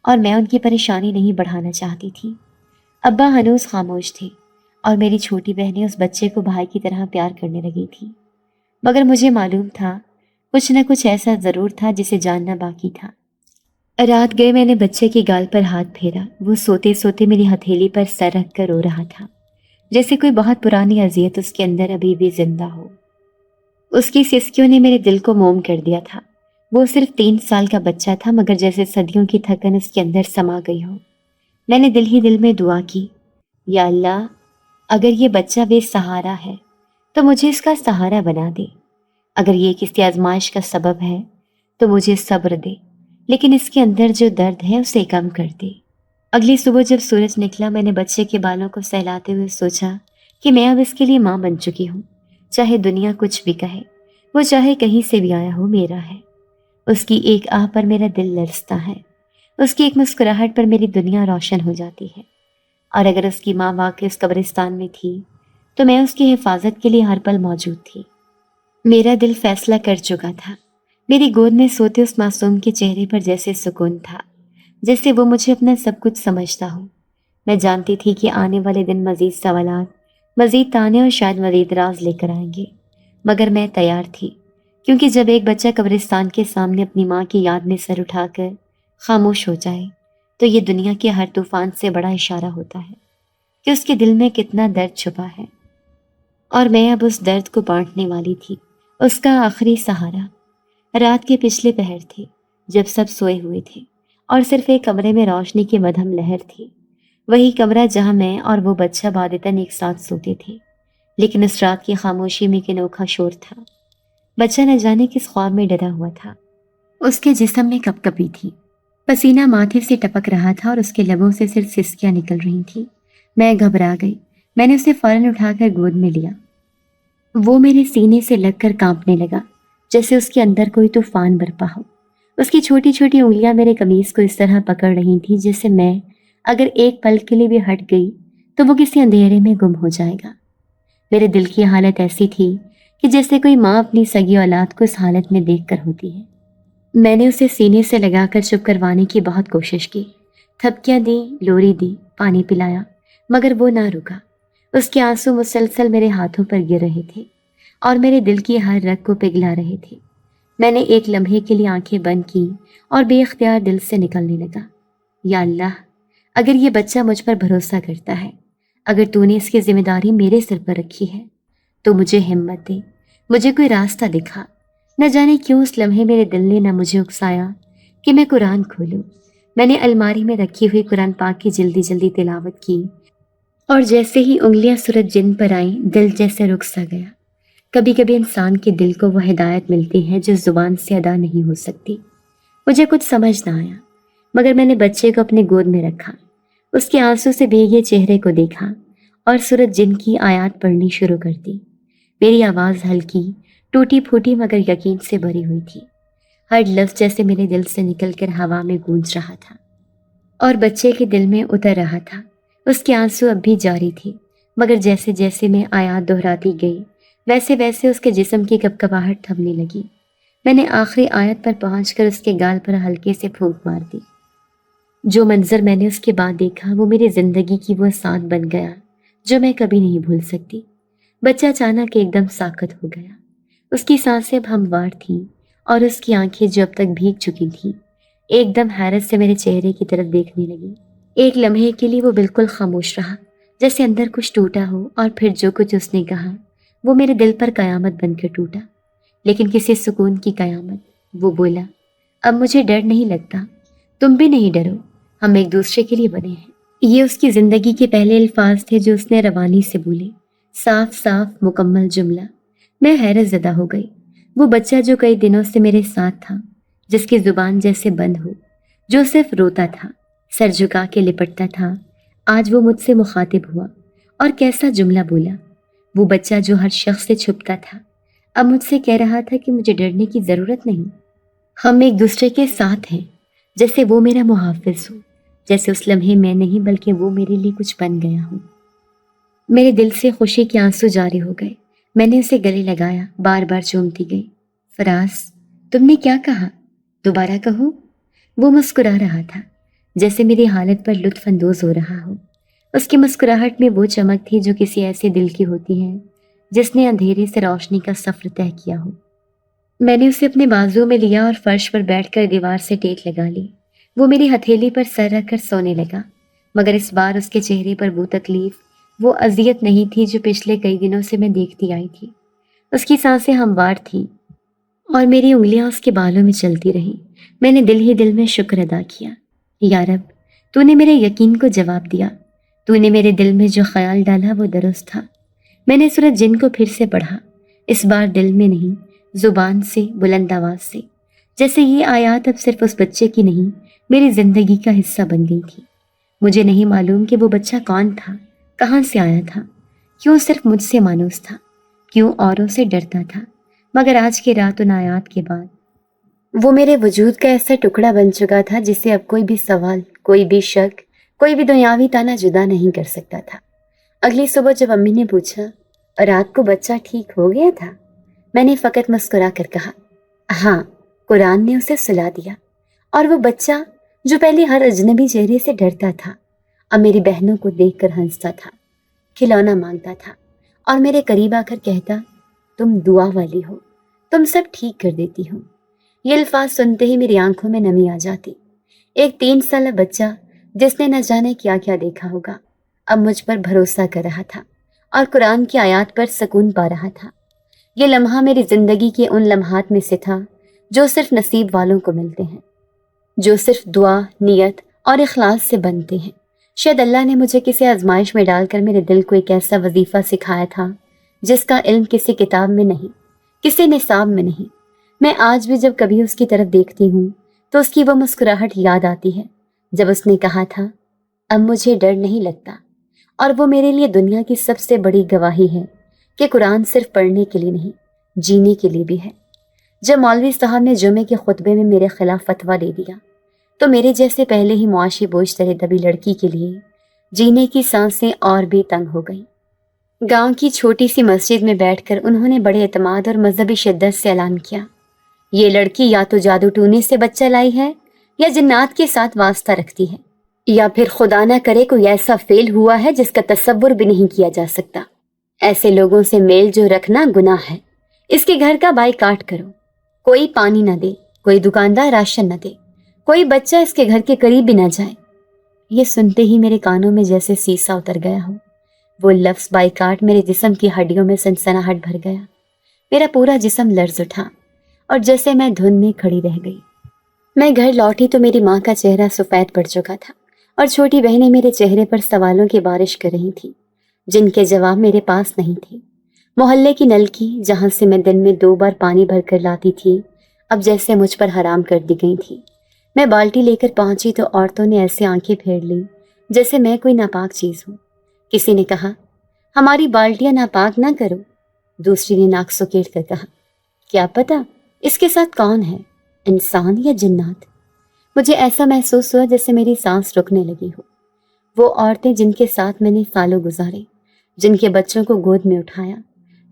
اور میں ان کی پریشانی نہیں بڑھانا چاہتی تھی۔ ابا ہنوز خاموش تھے اور میری چھوٹی بہنیں اس بچے کو بھائی کی طرح پیار کرنے لگی تھی، مگر مجھے معلوم تھا کچھ نہ کچھ ایسا ضرور تھا جسے جاننا باقی تھا۔ رات گئے میں نے بچے کی گال پر ہاتھ پھیرا۔ وہ سوتے سوتے میری ہتھیلی پر سر رکھ کر رو رہا تھا، جیسے کوئی بہت پرانی اذیت اس کے اندر ابھی بھی زندہ ہو۔ اس کی سسکیوں نے میرے دل کو موم کر دیا تھا۔ وہ صرف 3 سال کا بچہ تھا، مگر جیسے صدیوں کی تھکن اس کے اندر سما گئی ہو۔ میں نے دل ہی دل میں دعا کی، یا اللہ، اگر یہ بچہ بے سہارا ہے تو مجھے اس کا سہارا بنا دے، اگر یہ کسی آزمائش کا سبب ہے تو مجھے صبر دے، لیکن اس کے اندر جو درد ہے اسے کم کر دے۔ اگلی صبح جب سورج نکلا، میں نے بچے کے بالوں کو سہلاتے ہوئے سوچا کہ میں اب اس کے لیے ماں بن چکی ہوں۔ چاہے دنیا کچھ بھی کہے، وہ چاہے کہیں سے بھی آیا ہو، میرا ہے۔ اس کی ایک آہ پر میرا دل لرزتا ہے، اس کی ایک مسکراہٹ پر میری دنیا روشن ہو جاتی ہے۔ اور اگر اس کی ماں واقعی اس قبرستان میں تھی تو میں اس کی حفاظت کے لیے ہر پل موجود تھی۔ میرا دل فیصلہ کر چکا تھا۔ میری گود میں سوتے اس معصوم کے چہرے پر جیسے سکون تھا، جیسے وہ مجھے اپنا سب کچھ سمجھتا ہو۔ میں جانتی تھی کہ آنے والے دن مزید سوالات، مزید تانے اور شاید مزید راز لے کر آئیں گے، مگر میں تیار تھی، کیونکہ جب ایک بچہ قبرستان کے سامنے اپنی ماں کی یاد میں سر اٹھا کر خاموش ہو جائے تو یہ دنیا کے ہر طوفان سے بڑا اشارہ ہوتا ہے کہ اس کے دل میں کتنا درد چھپا ہے۔ اور میں اب اس درد کو بانٹنے والی تھی، اس کا آخری سہارا۔ رات کے پچھلے پہر تھے، جب سب سوئے ہوئے تھے اور صرف ایک کمرے میں روشنی کی مدھم لہر تھی، وہی کمرہ جہاں میں اور وہ بچہ عادتاً ایک ساتھ سوتے تھے۔ لیکن اس رات کی خاموشی میں ایک انوکھا شور تھا۔ بچہ نہ جانے کس خواب میں ڈرا ہوا تھا۔ اس کے جسم میں کپکپی تھی، پسینہ ماتھے سے ٹپک رہا تھا اور اس کے لبوں سے صرف سسکیاں نکل رہی تھیں۔ میں گھبرا گئی۔ میں نے اسے فوراً اٹھا کر گود میں لیا۔ وہ میرے سینے سے لگ کر کانپنے لگا، جیسے اس کے اندر کوئی طوفان برپا ہو۔ اس کی چھوٹی چھوٹی انگلیاں میرے قمیص کو اس طرح پکڑ رہی تھیں جیسے میں اگر ایک پل کے لیے بھی ہٹ گئی تو وہ کسی اندھیرے میں گم ہو جائے گا۔ میرے دل کی حالت ایسی تھی کہ جیسے کوئی ماں اپنی سگی اولاد کو اس حالت میں دیکھ کر ہوتی ہے۔ میں نے اسے سینے سے لگا کر چپ کروانے کی بہت کوشش کی، تھپکیاں دیں، لوری دی، پانی پلایا، مگر وہ نہ رکا۔ اس کے آنسو مسلسل میرے ہاتھوں پر گر رہے تھے اور میرے دل کی ہر رگ کو پگھلا رہے تھے۔ میں نے ایک لمحے کے لیے آنکھیں بند کی اور بے اختیار دل سے نکلنے لگا، یا اللہ، اگر یہ بچہ مجھ پر بھروسہ کرتا ہے، اگر تو نے اس کی ذمہ داری میرے سر پر رکھی ہے تو مجھے ہمت دے، مجھے کوئی راستہ دکھا۔ نہ جانے کیوں اس لمحے میرے دل نے نہ مجھے اکسایا کہ میں قرآن کھولوں۔ میں نے الماری میں رکھی ہوئی قرآن پاک کی جلدی جلدی تلاوت کی، اور جیسے ہی انگلیاں سورج جن پر آئیں دل جیسے رک سا گیا۔ کبھی کبھی انسان کے دل کو وہ ہدایت ملتی ہے جو زبان سے ادا نہیں ہو سکتی۔ مجھے کچھ سمجھ نہ آیا، مگر میں نے بچے کو اپنے گود میں رکھا، اس کے آنسوں سے بھیگے چہرے کو دیکھا اور سورج جن کی آیات پڑھنی شروع کر دی۔ میری آواز ہلکی، ٹوٹی پھوٹی مگر یقین سے بھری ہوئی تھی۔ ہر لفظ جیسے میرے دل سے نکل کر ہوا میں گونج رہا تھا اور بچے کے دل میں اتر رہا تھا۔ اس کے آنسو اب بھی جاری تھے، مگر جیسے جیسے میں آیات دہراتی گئی ویسے ویسے اس کے جسم کی کپکپاہٹ تھمنے لگی۔ میں نے آخری آیت پر پہنچ کر اس کے گال پر ہلکے سے پھونک مار دی۔ جو منظر میں نے اس کے بعد دیکھا وہ میری زندگی کی وہ ساتھ بن گیا جو میں کبھی نہیں بھول سکتی۔ بچہ اچانک ایک دم ساکت ہو گیا، اس کی سانسیں اب ہموار تھیں اور اس کی آنکھیں جو اب تک بھیگ چکی تھیں ایک دم حیرت سے میرے چہرے کی طرف دیکھنے لگی۔ ایک لمحے کے لیے وہ بالکل خاموش رہا، جیسے اندر کچھ ٹوٹا ہو، اور پھر جو کچھ اس نے کہا وہ میرے دل پر قیامت بن کر ٹوٹا، لیکن کسی سکون کی قیامت۔ وہ بولا، اب مجھے ڈر نہیں لگتا، تم بھی نہیں ڈرو، ہم ایک دوسرے کے لیے بنے ہیں۔ یہ اس کی زندگی کے پہلے الفاظ تھے جو اس نے روانی سے بولے، صاف صاف مکمل جملہ۔ میں حیرت زدہ ہو گئی۔ وہ بچہ جو کئی دنوں سے میرے ساتھ تھا، جس کی زبان جیسے بند ہو، جو صرف روتا تھا، سر جھکا کے لپٹتا تھا، آج وہ مجھ سے مخاطب ہوا اور کیسا جملہ بولا۔ وہ بچہ جو ہر شخص سے چھپتا تھا اب مجھ سے کہہ رہا تھا کہ مجھے ڈرنے کی ضرورت نہیں، ہم ایک دوسرے کے ساتھ ہیں، جیسے وہ میرا محافظ ہو، جیسے اس لمحے میں نہیں بلکہ وہ میرے لیے کچھ بن گیا ہوں۔ میرے دل سے خوشی کے آنسو جاری ہو گئے۔ میں نے اسے گلے لگایا، بار بار چومتی گئی۔ فراز، تم نے کیا کہا؟ دوبارہ کہو۔ وہ مسکرا رہا تھا، جیسے میری حالت پر لطف اندوز ہو رہا ہو۔ اس کی مسکراہٹ میں وہ چمک تھی جو کسی ایسے دل کی ہوتی ہے جس نے اندھیرے سے روشنی کا سفر طے کیا ہو۔ میں نے اسے اپنے بازو میں لیا اور فرش پر بیٹھ کر دیوار سے ٹیک لگا لی۔ وہ میری ہتھیلی پر سر رکھ کر سونے لگا، مگر اس بار اس کے چہرے پر وہ تکلیف، وہ اذیت نہیں تھی جو پچھلے کئی دنوں سے میں دیکھتی آئی تھی۔ اس کی سانسیں ہموار تھیں اور میری انگلیاں اس کے بالوں میں چلتی رہیں۔ میں نے دل ہی دل میں شکر ادا کیا، یا رب، تو نے میرے یقین کو جواب دیا، تو نے میرے دل میں جو خیال ڈالا وہ درست تھا۔ میں نے سورۃ جن کو پھر سے پڑھا، اس بار دل میں نہیں، زبان سے، بلند آواز سے، جیسے یہ آیات اب صرف اس بچے کی نہیں، میری زندگی کا حصہ بن گئی تھی۔ مجھے نہیں معلوم کہ وہ بچہ کون تھا، کہاں سے آیا تھا، کیوں صرف مجھ سے مانوس تھا، کیوں اوروں سے ڈرتا تھا، مگر آج کی رات ان آیات کے بعد وہ میرے وجود کا ایسا ٹکڑا بن چکا تھا جسے اب کوئی بھی سوال، کوئی بھی شک، کوئی بھی دنیاوی تانا جدا نہیں کر سکتا تھا۔ اگلی صبح جب امی نے پوچھا، رات کو بچہ ٹھیک ہو گیا تھا، میں نے فقط مسکرا کر کہا، ہاں، قرآن نے اسے سلا دیا۔ اور وہ بچہ جو پہلے ہر اجنبی چہرے سے ڈرتا تھا، اب میری بہنوں کو دیکھ کر ہنستا تھا، کھلونا مانگتا تھا اور میرے قریب آ کر کہتا، تم دعا والی ہو، تم سب ٹھیک کر دیتی ہو۔ یہ الفاظ سنتے ہی میری آنکھوں میں نمی آ جاتی۔ ایک 3 سالہ بچہ جس نے نہ جانے کیا کیا دیکھا ہوگا، اب مجھ پر بھروسہ کر رہا تھا اور قرآن کی آیات پر سکون پا رہا تھا۔ یہ لمحہ میری زندگی کے ان لمحات میں سے تھا جو صرف نصیب والوں کو ملتے ہیں، جو صرف دعا، نیت اور اخلاص سے بنتے ہیں۔ شاید اللہ نے مجھے کسی آزمائش میں ڈال کر میرے دل کو ایک ایسا وظیفہ سکھایا تھا جس کا علم کسی کتاب میں نہیں، کسی نصاب میں نہیں۔ میں آج بھی جب کبھی اس کی طرف دیکھتی ہوں تو اس کی وہ مسکراہٹ یاد آتی ہے جب اس نے کہا تھا، اب مجھے ڈر نہیں لگتا۔ اور وہ میرے لیے دنیا کی سب سے بڑی گواہی ہے کہ قرآن صرف پڑھنے کے لیے نہیں، جینے کے لیے بھی ہے۔ جب مولوی صاحب نے جمعے کے خطبے میں میرے خلاف فتویٰ دے دیا تو میرے جیسے پہلے ہی معاشی بوجھ تلے دبی لڑکی کے لیے جینے کی سانسیں اور بھی تنگ ہو گئیں۔ گاؤں کی چھوٹی سی مسجد میں بیٹھ کر انہوں نے بڑے اعتماد اور مذہبی شدت سے اعلان کیا، یہ لڑکی یا تو جادو ٹونے سے بچہ لائی ہے یا جنات کے ساتھ واسطہ رکھتی ہے، یا پھر خدا نہ کرے کوئی ایسا فیل ہوا ہے جس کا تصور بھی نہیں کیا جا سکتا۔ ایسے لوگوں سے میل جو رکھنا گناہ ہے۔ اس کے گھر کا بائیکاٹ کرو، کوئی پانی نہ دے، کوئی دکاندار راشن نہ دے، کوئی بچہ اس کے گھر کے قریب بھی نہ جائے۔ یہ سنتے ہی میرے کانوں میں جیسے سیسا اتر گیا ہو۔ وہ لفظ بائیکاٹ میرے جسم کی ہڈیوں میں سنسناہٹ بھر گیا۔ میرا پورا جسم لرز اٹھا اور جیسے میں دھند میں کھڑی رہ گئی۔ میں گھر لوٹی تو میری ماں کا چہرہ سفید پڑ چکا تھا اور چھوٹی بہنیں میرے چہرے پر سوالوں کی بارش کر رہی تھیں جن کے جواب میرے پاس نہیں تھے۔ محلے کی نلکی جہاں سے میں دن میں 2 بار پانی بھر کر لاتی تھی اب جیسے مجھ پر حرام کر دی گئی تھی۔ میں بالٹی لے کر پہنچی تو عورتوں نے ایسے آنکھیں پھیر لی جیسے میں کوئی ناپاک چیز ہوں۔ کسی نے کہا، ہماری بالٹیاں ناپاک نہ کرو۔ دوسری نے ناک سکیڑ کر کہا، کیا پتا اس کے ساتھ کون ہے، انسان یا جنات۔ مجھے ایسا محسوس ہوا جیسے میری سانس رکنے لگی ہو۔ وہ عورتیں جن کے ساتھ میں نے سالوں گزارے، جن کے بچوں کو گود میں اٹھایا،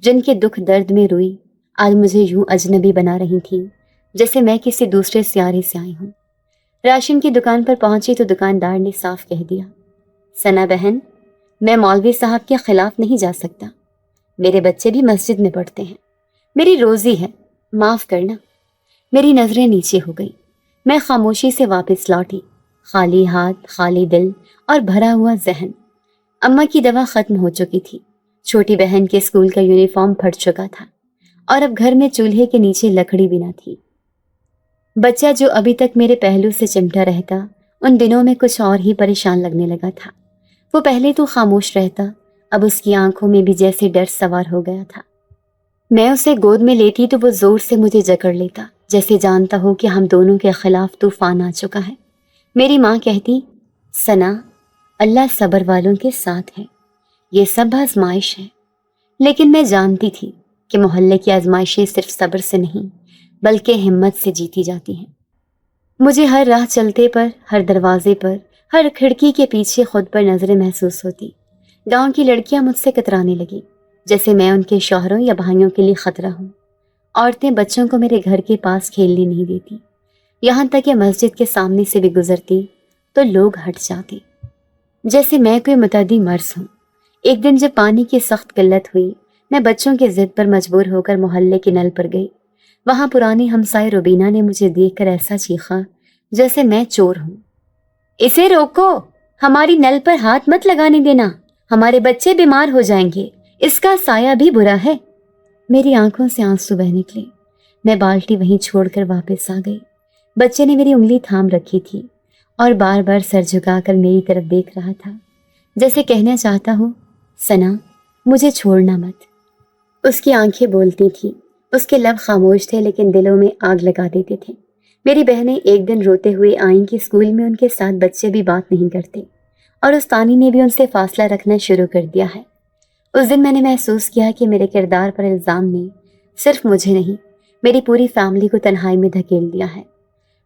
جن کے دکھ درد میں روئی، آج مجھے یوں اجنبی بنا رہی تھیں جیسے میں کسی دوسرے سیارے سے آئی ہوں۔ راشن کی دکان پر پہنچی تو دکاندار نے صاف کہہ دیا، ثنا بہن، میں مولوی صاحب کے خلاف نہیں جا سکتا، میرے بچے بھی مسجد میں پڑھتے ہیں، میری روزی ہے، معاف کرنا۔ میری نظریں نیچے ہو گئی۔ میں خاموشی سے واپس لوٹی، خالی ہاتھ، خالی دل اور بھرا ہوا ذہن۔ اماں کی دوا ختم ہو چکی تھی، چھوٹی بہن کے اسکول کا یونیفارم پھٹ چکا تھا اور اب گھر میں چولہے کے نیچے لکڑی بھی نہ تھی۔ بچہ جو ابھی تک میرے پہلو سے چمٹا رہتا ان دنوں میں کچھ اور ہی پریشان لگنے لگا تھا۔ وہ پہلے تو خاموش رہتا، اب اس کی آنکھوں میں بھی جیسے ڈر سوار ہو گیا تھا۔ میں اسے گود میں لیتی تو وہ زور سے مجھے جکڑ لیتا جیسے جانتا ہو کہ ہم دونوں کے خلاف طوفان آ چکا ہے۔ میری ماں کہتی، ثنا، اللہ صبر والوں کے ساتھ ہے، یہ سب آزمائش ہے۔ لیکن میں جانتی تھی کہ محلے کی آزمائشیں صرف صبر سے نہیں بلکہ ہمت سے جیتی جاتی ہیں۔ مجھے ہر راہ چلتے پر، ہر دروازے پر، ہر کھڑکی کے پیچھے خود پر نظریں محسوس ہوتی۔ گاؤں کی لڑکیاں مجھ سے کترانے لگی جیسے میں ان کے شوہروں یا بھائیوں کے لیے خطرہ ہوں۔ عورتیں بچوں کو میرے گھر کے پاس کھیلنے نہیں دیتی، یہاں تک کہ مسجد کے سامنے سے بھی گزرتی تو لوگ ہٹ جاتے جیسے میں کوئی متعدی مرض ہوں۔ ایک دن جب پانی کی سخت قلت ہوئی، میں بچوں کے ضد پر مجبور ہو کر محلے کے نل پر گئی۔ وہاں پرانی ہمسائے روبینہ نے مجھے دیکھ کر ایسا چیخا جیسے میں چور ہوں، اسے روکو، ہماری نل پر ہاتھ مت لگانے دینا، ہمارے بچے بیمار ہو جائیں گے، اس کا سایہ بھی برا ہے۔ میری آنکھوں سے آنسو بہہ نکلے۔ میں بالٹی وہیں چھوڑ کر واپس آ گئی۔ بچے نے میری انگلی تھام رکھی تھی اور بار بار سر جھکا کر میری طرف دیکھ رہا تھا جیسے کہنا چاہتا ہو، ثنا، مجھے چھوڑنا مت۔ اس کی آنکھیں بولتی تھیں، اس کے لب خاموش تھے لیکن دلوں میں آگ لگا دیتے تھے۔ میری بہنیں ایک دن روتے ہوئے آئیں کہ اسکول میں ان کے ساتھ بچے بھی بات نہیں کرتے اور استانی نے بھی ان سے فاصلہ رکھنا شروع کر دیا ہے۔ اس دن میں نے محسوس کیا کہ میرے کردار پر الزام نے صرف مجھے نہیں، میری پوری فیملی کو تنہائی میں دھکیل دیا ہے۔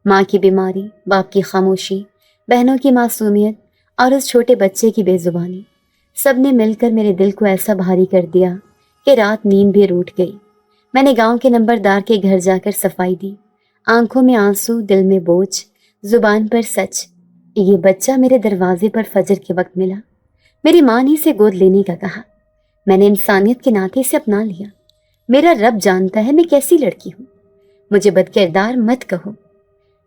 ماں کی بیماری، باپ کی خاموشی، بہنوں کی معصومیت اور اس چھوٹے بچے کی بے زبانی، سب نے مل کر میرے دل کو ایسا بھاری کر دیا کہ رات نیند بھی روٹ گئی۔ میں نے گاؤں کے نمبردار کے گھر جا کر صفائی دی، آنکھوں میں آنسو، دل میں بوجھ، زبان پر سچ۔ یہ بچہ میرے دروازے پر فجر کے وقت ملا۔ میری ماں نے اسے گود لینے کا کہا۔ میں نے انسانیت کے ناطے سے اپنا لیا۔ میرا رب جانتا ہے میں کیسی لڑکی ہوں، مجھے بد کردار مت کہو۔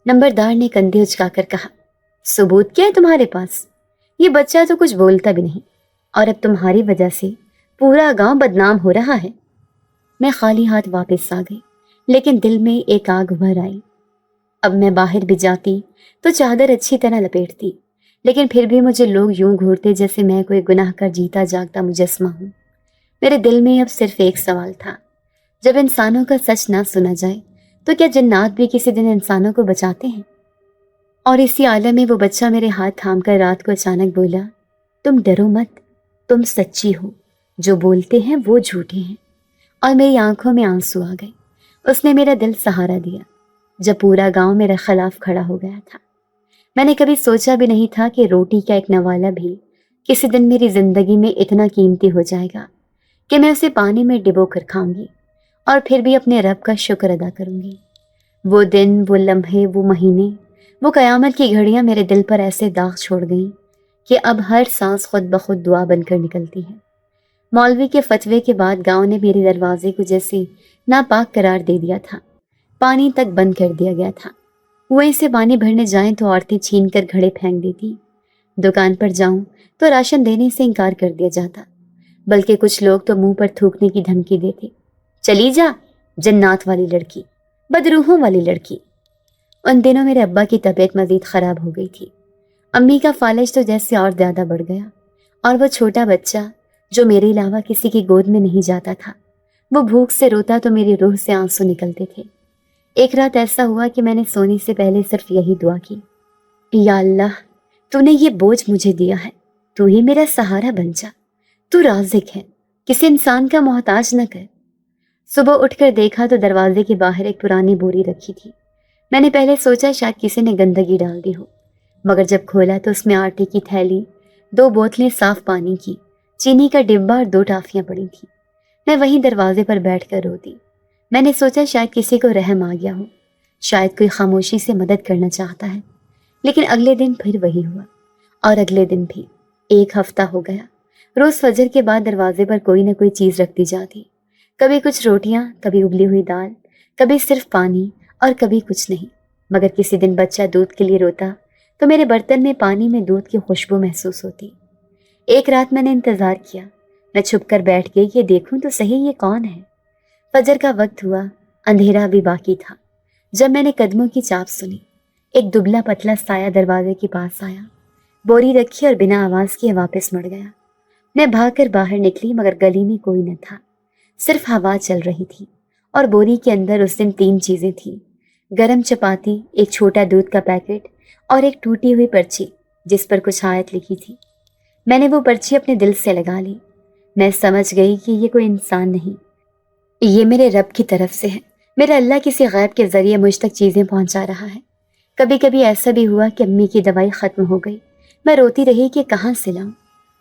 نمبردار نے کندھے اچکا کر کہا، ثبوت کیا ہے تمہارے پاس؟ یہ بچہ تو کچھ بولتا بھی نہیں اور اب تمہاری وجہ سے پورا گاؤں بدنام ہو رہا ہے۔ میں خالی ہاتھ واپس آ گئی لیکن دل میں ایک آگ ابھر آئی۔ اب میں باہر بھی جاتی تو چادر اچھی طرح لپیٹتی، لیکن پھر بھی مجھے لوگ یوں گھورتے جیسے میں کوئی گناہ کر جیتا جاگتا مجسمہ ہوں۔ میرے دل میں اب صرف ایک سوال تھا، جب انسانوں کا سچ نہ سنا جائے تو کیا جنات بھی کسی دن انسانوں کو بچاتے ہیں؟ اور اسی عالم میں وہ بچہ میرے ہاتھ تھام کر رات کو اچانک بولا، تم ڈرو مت، تم سچی ہو، جو بولتے ہیں وہ جھوٹے ہیں۔ اور میری آنکھوں میں آنسو آ گئے۔ اس نے میرا دل سہارا دیا جب پورا گاؤں میرے خلاف کھڑا ہو گیا تھا۔ میں نے کبھی سوچا بھی نہیں تھا کہ روٹی کا ایک نوالا بھی کسی دن میری زندگی میں اتنا قیمتی ہو جائے گا کہ میں اسے پانی میں ڈبو کر کھاؤں گی اور پھر بھی اپنے رب کا شکر ادا کروں گی۔ وہ دن، وہ لمحے، وہ مہینے، وہ قیامت کی گھڑیاں میرے دل پر ایسے داغ چھوڑ گئیں کہ اب ہر سانس خود بخود دعا بن کر نکلتی ہے۔ مولوی کے فتوے کے بعد گاؤں نے میرے دروازے کو جیسے ناپاک قرار دے دیا تھا، پانی تک بند کر دیا گیا تھا۔ کنویں سے پانی بھرنے جائیں تو عورتیں چھین کر گھڑے پھینک دیتی، دکان پر جاؤں تو راشن دینے سے انکار کر دیا جاتا، بلکہ کچھ لوگ تو منہ پر تھوکنے کی دھمکی دیتے، چلی جا جنات والی لڑکی، بدروحوں والی لڑکی۔ ان دنوں میرے ابا کی طبیعت مزید خراب ہو گئی تھی۔ امی کا فالج تو جیسے اور زیادہ بڑھ گیا، اور وہ چھوٹا بچہ جو میرے علاوہ کسی کی گود میں نہیں جاتا تھا، وہ بھوک سے روتا تو میری روح سے آنسو نکلتے تھے۔ ایک رات ایسا ہوا کہ میں نے سونے سے پہلے صرف یہی دعا کی، یا اللہ، تو نے یہ بوجھ مجھے دیا ہے، تو ہی میرا سہارا بن جا، تو رازق ہے، کسی انسان کا محتاج نہ کر۔ صبح اٹھ کر دیکھا تو دروازے کے باہر ایک پرانی بوری رکھی تھی۔ میں نے پہلے سوچا شاید کسی نے گندگی ڈال دی ہو، مگر جب کھولا تو اس میں آٹے کی تھیلی، 2 بوتلیں صاف پانی کی، چینی کا ڈبہ اور 2 ٹافیاں پڑی تھیں۔ میں وہیں دروازے پر بیٹھ کر روتی۔ میں نے سوچا شاید کسی کو رحم آ گیا ہو، شاید کوئی خاموشی سے مدد کرنا چاہتا ہے۔ لیکن اگلے دن پھر وہی ہوا، اور اگلے دن بھی۔ 1 ہفتہ ہو گیا۔ روز فجر کے بعد دروازے پر کوئی نہ کوئی چیز رکھ دی جاتی، کبھی کچھ روٹیاں، کبھی ابلی ہوئی دال، کبھی صرف پانی، اور کبھی کچھ نہیں۔ مگر کسی دن بچہ دودھ کے لیے روتا تو میرے برتن میں پانی میں دودھ کی خوشبو محسوس ہوتی۔ ایک رات میں نے انتظار کیا، میں چھپ کر بیٹھ گئی کہ دیکھوں تو صحیح یہ کون ہے۔ فجر کا وقت ہوا، اندھیرا بھی باقی تھا، جب میں نے قدموں کی چاپ سنی۔ ایک دبلا پتلا سایہ دروازے کے پاس آیا، بوری رکھی اور بنا آواز کیے واپس مڑ گیا۔ میں بھاگ کر باہر نکلی، مگر گلی میں کوئی نہ تھا، صرف ہوا چل رہی تھی، اور بوری کے اندر اس دن 3 چیزیں تھیں: گرم چپاتی، ایک چھوٹا دودھ کا پیکٹ، اور ایک ٹوٹی ہوئی پرچی جس پر کچھ آیت لکھی تھی۔ میں نے وہ پرچی اپنے دل سے لگا لی۔ میں سمجھ گئی کہ یہ کوئی انسان نہیں، یہ میرے رب کی طرف سے ہے۔ میرا اللہ کسی غیب کے ذریعے مجھ تک چیزیں پہنچا رہا ہے۔ کبھی کبھی ایسا بھی ہوا کہ امی کی دوائی ختم ہو گئی، میں روتی رہی کہ کہاں سے لاؤں۔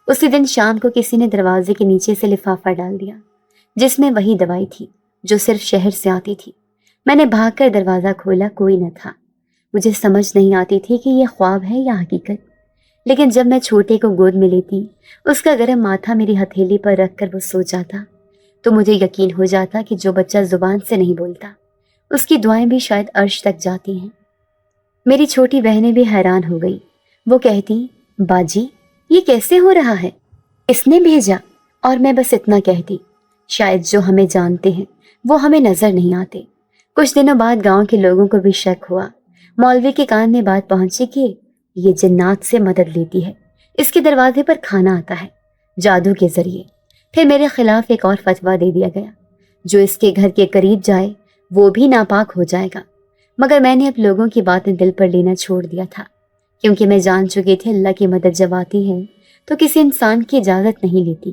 اسی دن شام کو کسی نے دروازے کے نیچے سے لفافہ ڈال دیا، جس میں وہی دوائی تھی جو صرف شہر سے آتی تھی۔ میں نے بھاگ کر دروازہ کھولا، کوئی نہ تھا۔ مجھے سمجھ نہیں آتی تھی کہ یہ خواب ہے یا حقیقت، لیکن جب میں چھوٹے کو گود میں لیتی، اس کا گرم ماتھا میری ہتھیلی پر رکھ کر وہ سو جاتا، تو مجھے یقین ہو جاتا کہ جو بچہ زبان سے نہیں بولتا، اس کی دعائیں بھی شاید عرش تک جاتی ہیں۔ میری چھوٹی بہنیں بھی حیران ہو گئی۔ وہ کہتی، باجی، یہ کیسے ہو رہا ہے؟ اس نے بھیجا؟ اور میں بس اتنا کہتی، شاید جو ہمیں جانتے ہیں وہ ہمیں نظر نہیں آتے۔ کچھ دنوں بعد گاؤں کے لوگوں کو بھی شک ہوا۔ مولوی کے کان میں بات پہنچی کہ یہ جنات سے مدد لیتی ہے، اس کے دروازے پر کھانا آتا ہے جادو کے ذریعے۔ پھر میرے خلاف ایک اور فتویٰ دے دیا گیا، جو اس کے گھر کے قریب جائے وہ بھی ناپاک ہو جائے گا۔ مگر میں نے اب لوگوں کی باتیں دل پر لینا چھوڑ دیا تھا، کیونکہ میں جان چکی تھی اللہ کی مدد جب آتی ہے تو کسی انسان کی اجازت نہیں لیتی۔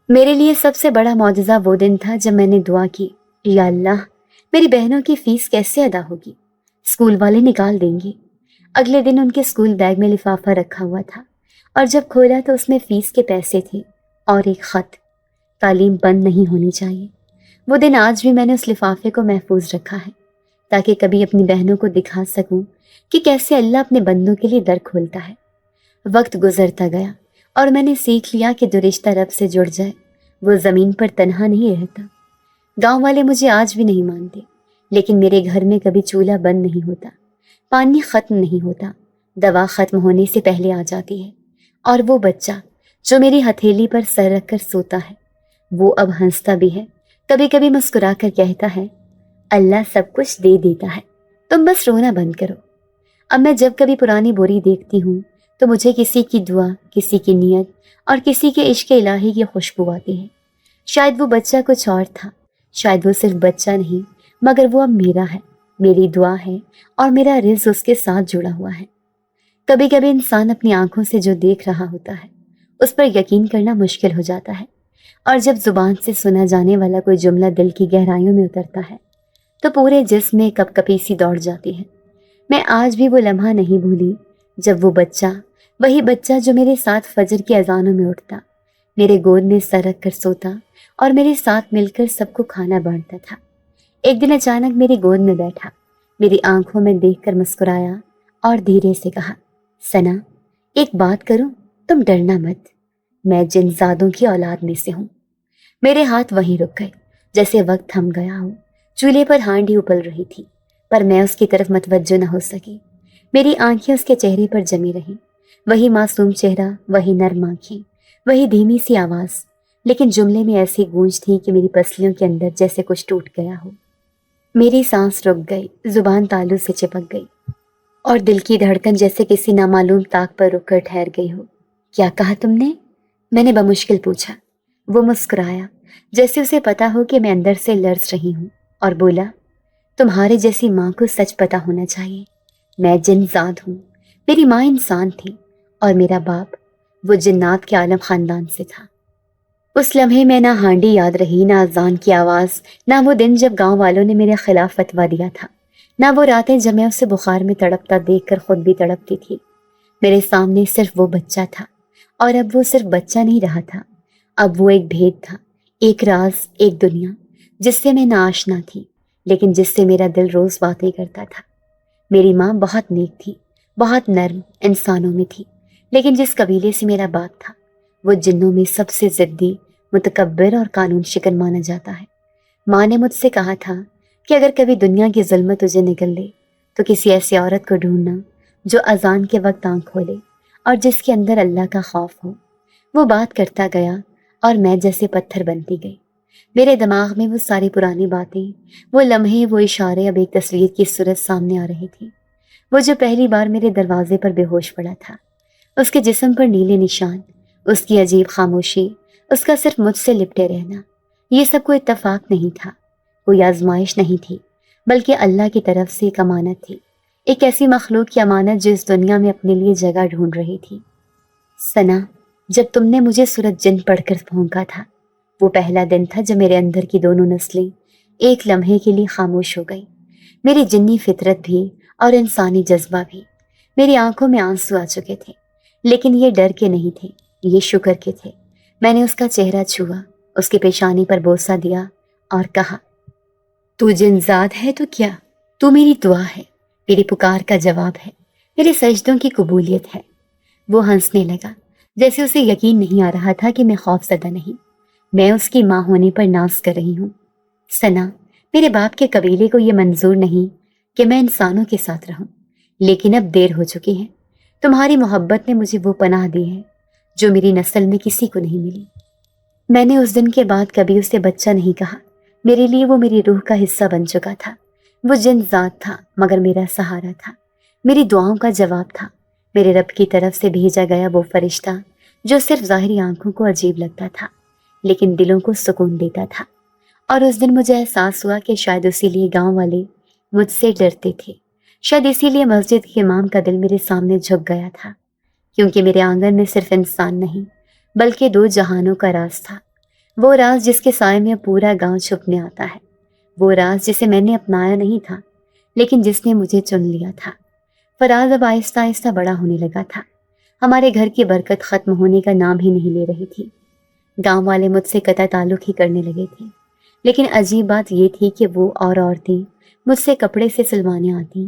میرے لیے سب سے بڑا معجزہ وہ دن تھا جب میں نے دعا کی، یا اللہ، میری بہنوں کی فیس کیسے ادا ہوگی؟ اسکول والے نکال دیں گے۔ اگلے دن ان کے اسکول بیگ میں لفافہ رکھا ہوا تھا، اور جب کھولا تو اس میں فیس کے پیسے تھے اور ایک خط، تعلیم بند نہیں ہونی چاہیے۔ وہ دن آج بھی میں نے اس لفافے کو محفوظ رکھا ہے، تاکہ کبھی اپنی بہنوں کو دکھا سکوں کہ کیسے اللہ اپنے بندوں کے لیے در کھولتا ہے۔ وقت گزرتا گیا اور میں نے سیکھ لیا کہ جو رشتہ رب سے جڑ جائے وہ زمین پر تنہا نہیں رہتا۔ گاؤں والے مجھے آج بھی نہیں مانتے، لیکن میرے گھر میں کبھی چولہا بند نہیں ہوتا، پانی ختم نہیں ہوتا، دوا ختم ہونے سے پہلے آ جاتی ہے، اور وہ بچہ جو میری ہتھیلی پر سر رکھ کر سوتا ہے وہ اب ہنستا بھی ہے، کبھی کبھی مسکرا کر کہتا ہے، اللہ سب کچھ دے دیتا ہے، تم بس رونا بند کرو۔ اب میں جب کبھی پرانی بوری دیکھتی ہوں تو مجھے کسی کی دعا، کسی کی نیت اور کسی کے عشق الہی کی خوشبو آتی ہے۔ شاید وہ بچہ کچھ اور تھا، شاید وہ صرف بچہ نہیں، مگر وہ اب میرا ہے، میری دعا ہے، اور میرا رزق اس کے ساتھ جڑا ہوا ہے۔ کبھی کبھی انسان اپنی آنکھوں سے جو دیکھ رہا ہوتا ہے اس پر یقین کرنا مشکل ہو جاتا ہے، اور جب زبان سے سنا جانے والا کوئی جملہ دل کی گہرائیوں میں اترتا ہے تو پورے جسم میں کپ کپی سی دوڑ جاتی ہے۔ میں آج بھی وہ لمحہ نہیں بھولی جب وہ بچہ، وہی بچہ جو میرے ساتھ فجر کی اذانوں میں اٹھتا، میرے گود میں سر رکھ کر سوتا اور میرے ساتھ مل کر سب کو کھانا بانٹتا تھا، ایک دن اچانک میری گود میں بیٹھا میری آنکھوں میں دیکھ کر مسکرایا اور دھیرے سے کہا، ثنا ایک بات کروں، تم ڈرنا مت، میں جن زادوں کی اولاد میں سے ہوں۔ میرے ہاتھ وہیں رک گئے جیسے وقت تھم گیا ہو۔ چولہے پر ہانڈی ابل رہی تھی پر میں اس کی طرف متوجہ نہ ہو سکی۔ میری آنکھیں اس کے چہرے پر جمی رہیں، وہی معصوم چہرہ، وہی نرم آنکھیں، وہی دھیمی سی آواز، لیکن جملے میں ایسی گونج تھی کہ میری پسلیوں کے اندر جیسے کچھ ٹوٹ گیا ہو۔ میری سانس رک گئی، زبان تالو سے چپک گئی اور دل کی دھڑکن جیسے کسی نامعلوم طاق پر رک کر ٹھہر گئی ہو۔ کیا کہا تم نے؟ میں نے بمشکل پوچھا۔ وہ مسکرایا جیسے اسے پتا ہو کہ میں اندر سے لرز رہی ہوں اور بولا، تمہارے جیسی ماں کو سچ پتا ہونا چاہیے، میں جن زاد ہوں۔ میری ماں انسان تھی اور میرا باپ وہ جنات کے عالم خاندان سے تھا۔ اس لمحے میں نہ ہانڈی یاد رہی، نہ اذان کی آواز، نہ وہ دن جب گاؤں والوں نے میرے خلاف فتویٰ دیا تھا، نہ وہ راتیں جب میں اسے بخار میں تڑپتا دیکھ کر خود بھی تڑپتی تھی۔ میرے سامنے صرف وہ بچہ تھا، اور اب وہ صرف بچہ نہیں رہا تھا، اب وہ ایک بھید تھا، ایک راز، ایک دنیا جس سے میں ناآشنا تھی، لیکن جس سے میرا دل روز باتیں کرتا تھا۔ میری ماں بہت نیک تھی، بہت نرم، انسانوں میں تھی، لیکن جس قبیلے سے میرا باپ تھا وہ جنوں میں سب سے ضدی، متکبر اور قانون شکن مانا جاتا ہے۔ ماں نے مجھ سے کہا تھا کہ اگر کبھی دنیا کی ظلمت تجھے نگل لے تو کسی ایسی عورت کو ڈھونڈنا جو اذان کے وقت آنکھ کھولے اور جس کے اندر اللہ کا خوف ہو۔ وہ بات کرتا گیا اور میں جیسے پتھر بنتی گئی۔ میرے دماغ میں وہ ساری پرانی باتیں، وہ لمحے، وہ اشارے اب ایک تصویر کی صورت سامنے آ رہی تھی۔ وہ جو پہلی بار میرے دروازے پر بے ہوش پڑا تھا، اس کے جسم پر نیلے نشان، اس کی عجیب خاموشی، اس کا صرف مجھ سے لپٹے رہنا، یہ سب کوئی اتفاق نہیں تھا، کوئی آزمائش نہیں تھی، بلکہ اللہ کی طرف سے ایک امانت تھی، ایک ایسی مخلوق کی امانت جو اس دنیا میں اپنے لیے جگہ ڈھونڈ رہی تھی۔ ثنا، جب تم نے مجھے سورج جن پڑھ کر پھونکا تھا، وہ پہلا دن تھا جب میرے اندر کی دونوں نسلیں ایک لمحے کے لیے خاموش ہو گئی، میری جنی فطرت بھی اور انسانی جذبہ بھی۔ میری آنکھوں میں آنسو آ چکے تھے، لیکن یہ ڈر کے نہیں تھے، یہ شکر کے تھے۔ میں نے اس کا چہرہ چھوا، اس کی پیشانی پر بوسہ دیا اور کہا، تو جنزاد ہے تو کیا، تو میری دعا ہے، میری پکار کا جواب ہے، میرے سجدوں کی قبولیت ہے۔ وہ ہنسنے لگا جیسے اسے یقین نہیں آ رہا تھا کہ میں خوف زدہ نہیں، میں اس کی ماں ہونے پر ناز کر رہی ہوں۔ ثنا، میرے باپ کے قبیلے کو یہ منظور نہیں کہ میں انسانوں کے ساتھ رہوں، لیکن اب دیر ہو چکی ہے۔ تمہاری محبت نے مجھے وہ پناہ دی ہے جو میری نسل میں کسی کو نہیں ملی۔ میں نے اس دن کے بعد کبھی اسے بچہ نہیں کہا، میرے لیے وہ میری روح کا حصہ بن چکا تھا۔ وہ جن ذات تھا مگر میرا سہارا تھا، میری دعاؤں کا جواب تھا، میرے رب کی طرف سے بھیجا گیا وہ فرشتہ جو صرف ظاہری آنکھوں کو عجیب لگتا تھا لیکن دلوں کو سکون دیتا تھا۔ اور اس دن مجھے احساس ہوا کہ شاید اسی لیے گاؤں والے مجھ سے ڈرتے تھے، شاید اسی لیے مسجد کے امام کا دل میرے سامنے جھک گیا تھا، کیونکہ میرے آنگن میں صرف انسان نہیں بلکہ دو جہانوں کا راز تھا، وہ راز جس کے سائے میں پورا گاؤں چھپنے آتا ہے، وہ راز جسے میں نے اپنایا نہیں تھا لیکن جس نے مجھے چن لیا تھا۔ فراز اب آہستہ آہستہ بڑا ہونے لگا تھا، ہمارے گھر کی برکت ختم ہونے کا نام ہی نہیں لے رہی تھی۔ گاؤں والے مجھ سے قطع تعلق ہی کرنے لگے تھے، لیکن عجیب بات یہ تھی کہ وہ اور عورتیں مجھ سے کپڑے سے سلوانے آتی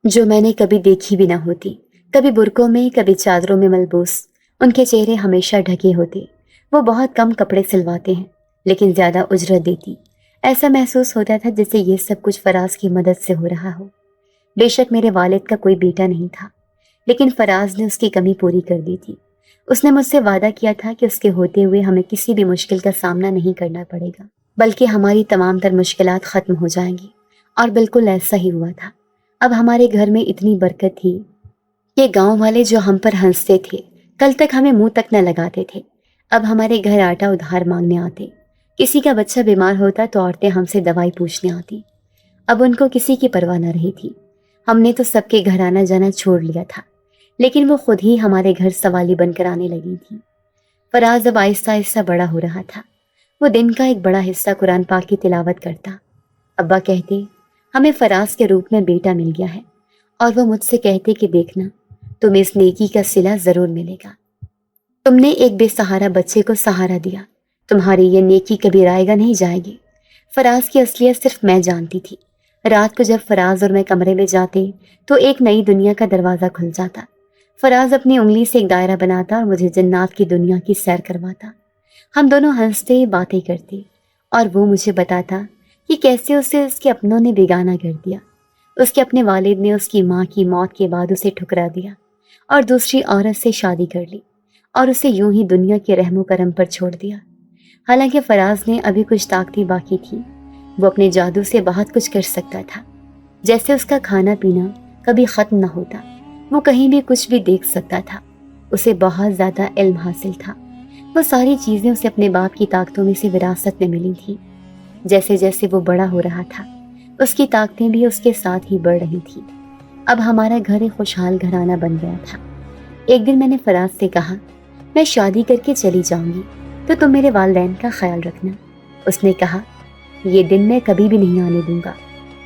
جو میں نے کبھی دیکھی بھی نہ ہوتی، کبھی برقعوں میں، کبھی چادروں میں ملبوس۔ ان کے چہرے ہمیشہ ڈھکے ہوتے، وہ بہت کم کپڑے سلواتے ہیں لیکن زیادہ اجرت دیتی۔ ایسا محسوس ہوتا تھا جیسے یہ سب کچھ فراز کی مدد سے ہو رہا ہو۔ بے شک میرے والد کا کوئی بیٹا نہیں تھا، لیکن فراز نے اس کی کمی پوری کر دی تھی۔ اس نے مجھ سے وعدہ کیا تھا کہ اس کے ہوتے ہوئے ہمیں کسی بھی مشکل کا سامنا نہیں کرنا پڑے گا، بلکہ ہماری تمام تر مشکلات ختم ہو جائیں گی، اور بالکل ایسا ہی ہوا تھا۔ اب ہمارے گھر میں اتنی برکت تھی کہ گاؤں والے جو ہم پر ہنستے تھے، کل تک ہمیں منہ تک نہ لگاتے تھے، اب ہمارے گھر آٹا ادھار مانگنے آتے، کسی کا بچہ بیمار ہوتا تو عورتیں ہم سے دوائی پوچھنے آتی۔ اب ان کو کسی کی پرواہ نہ رہی تھی، ہم نے تو سب کے گھر آنا جانا چھوڑ لیا تھا، لیکن وہ خود ہی ہمارے گھر سوالی بن کر آنے لگی تھی۔ فراز اب آہستہ آہستہ بڑا ہو رہا تھا، وہ دن کا ایک بڑا حصہ قرآن پاک کی تلاوت کرتا۔ ابا کہتے ہمیں فراز کے روپ میں بیٹا مل گیا ہے، اور وہ مجھ سے کہتے کہ دیکھنا تمہیں اس نیکی کا صلہ ضرور ملے گا، تم نے ایک بے سہارا بچے کو سہارا دیا، تمہاری یہ نیکی کبھی رائے گا نہیں جائے گی۔ فراز کی اصلیت صرف میں جانتی تھی، رات کو جب فراز اور میں کمرے میں جاتے تو ایک نئی دنیا کا دروازہ کھل جاتا۔ فراز اپنی انگلی سے ایک دائرہ بناتا اور مجھے جنات کی دنیا کی سیر کرواتا۔ ہم دونوں ہنستے باتیں کرتے اور وہ مجھے بتاتا کہ کیسے اسے اس کے اپنوں نے بیگانہ کر دیا۔ اس کے اپنے والد نے اس کی ماں کی موت کے بعد اسے ٹھکرا دیا اور دوسری عورت سے شادی کر لی اور اسے یوں ہی دنیا کے رحم و کرم پر چھوڑ دیا۔ حالانکہ فراز نے ابھی کچھ طاقتیں باقی تھی، وہ اپنے جادو سے بہت کچھ کر سکتا تھا، جیسے اس کا کھانا پینا کبھی ختم نہ ہوتا، وہ کہیں بھی کچھ بھی دیکھ سکتا تھا، اسے بہت زیادہ علم حاصل تھا۔ وہ ساری چیزیں اسے اپنے باپ کی طاقتوں میں سے وراثت میں ملی تھیں۔ جیسے جیسے وہ بڑا ہو رہا تھا اس کی طاقتیں بھی اس کے ساتھ ہی بڑھ رہی تھیں۔ اب ہمارا گھر ایک خوشحال گھرانہ بن گیا تھا۔ ایک دن میں نے فراز سے کہا، میں شادی کر کے چلی جاؤں گی تو تم میرے والدین کا خیال رکھنا۔ اس نے کہا، یہ دن میں کبھی بھی نہیں آنے دوں گا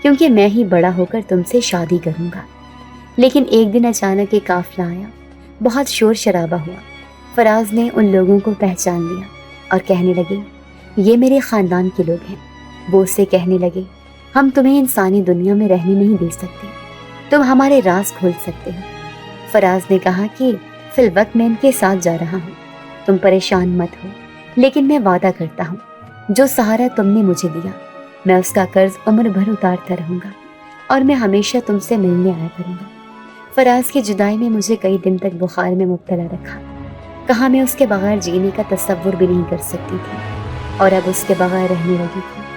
کیونکہ میں ہی بڑا ہو کر تم سے شادی کروں گا۔ لیکن ایک دن اچانک ایک قافلہ آیا، بہت شور شرابہ ہوا۔ فراز نے ان لوگوں کو پہچان لیا اور کہنے لگے، یہ میرے خاندان کے لوگ ہیں۔ وہ اس سے کہنے لگے، ہم تمہیں انسانی دنیا میں رہنے نہیں دے سکتے، تم ہمارے راز کھول سکتے ہو۔ فراز نے کہا کہ فی الوقت میں ان کے ساتھ جا رہا ہوں، تم پریشان مت ہو، لیکن میں وعدہ کرتا ہوں جو سہارا تم نے مجھے دیا میں اس کا قرض عمر بھر اتارتا رہوں گا اور میں ہمیشہ تم سے ملنے آیا کروں گا۔ فراز کی جدائی میں مجھے کئی دن تک بخار میں مبتلا رکھا، کہا میں اس کے بغیر جینے کا تصور بھی نہیں کر سکتی تھی اور اب اس کے بغیر رہنے لگی تھی۔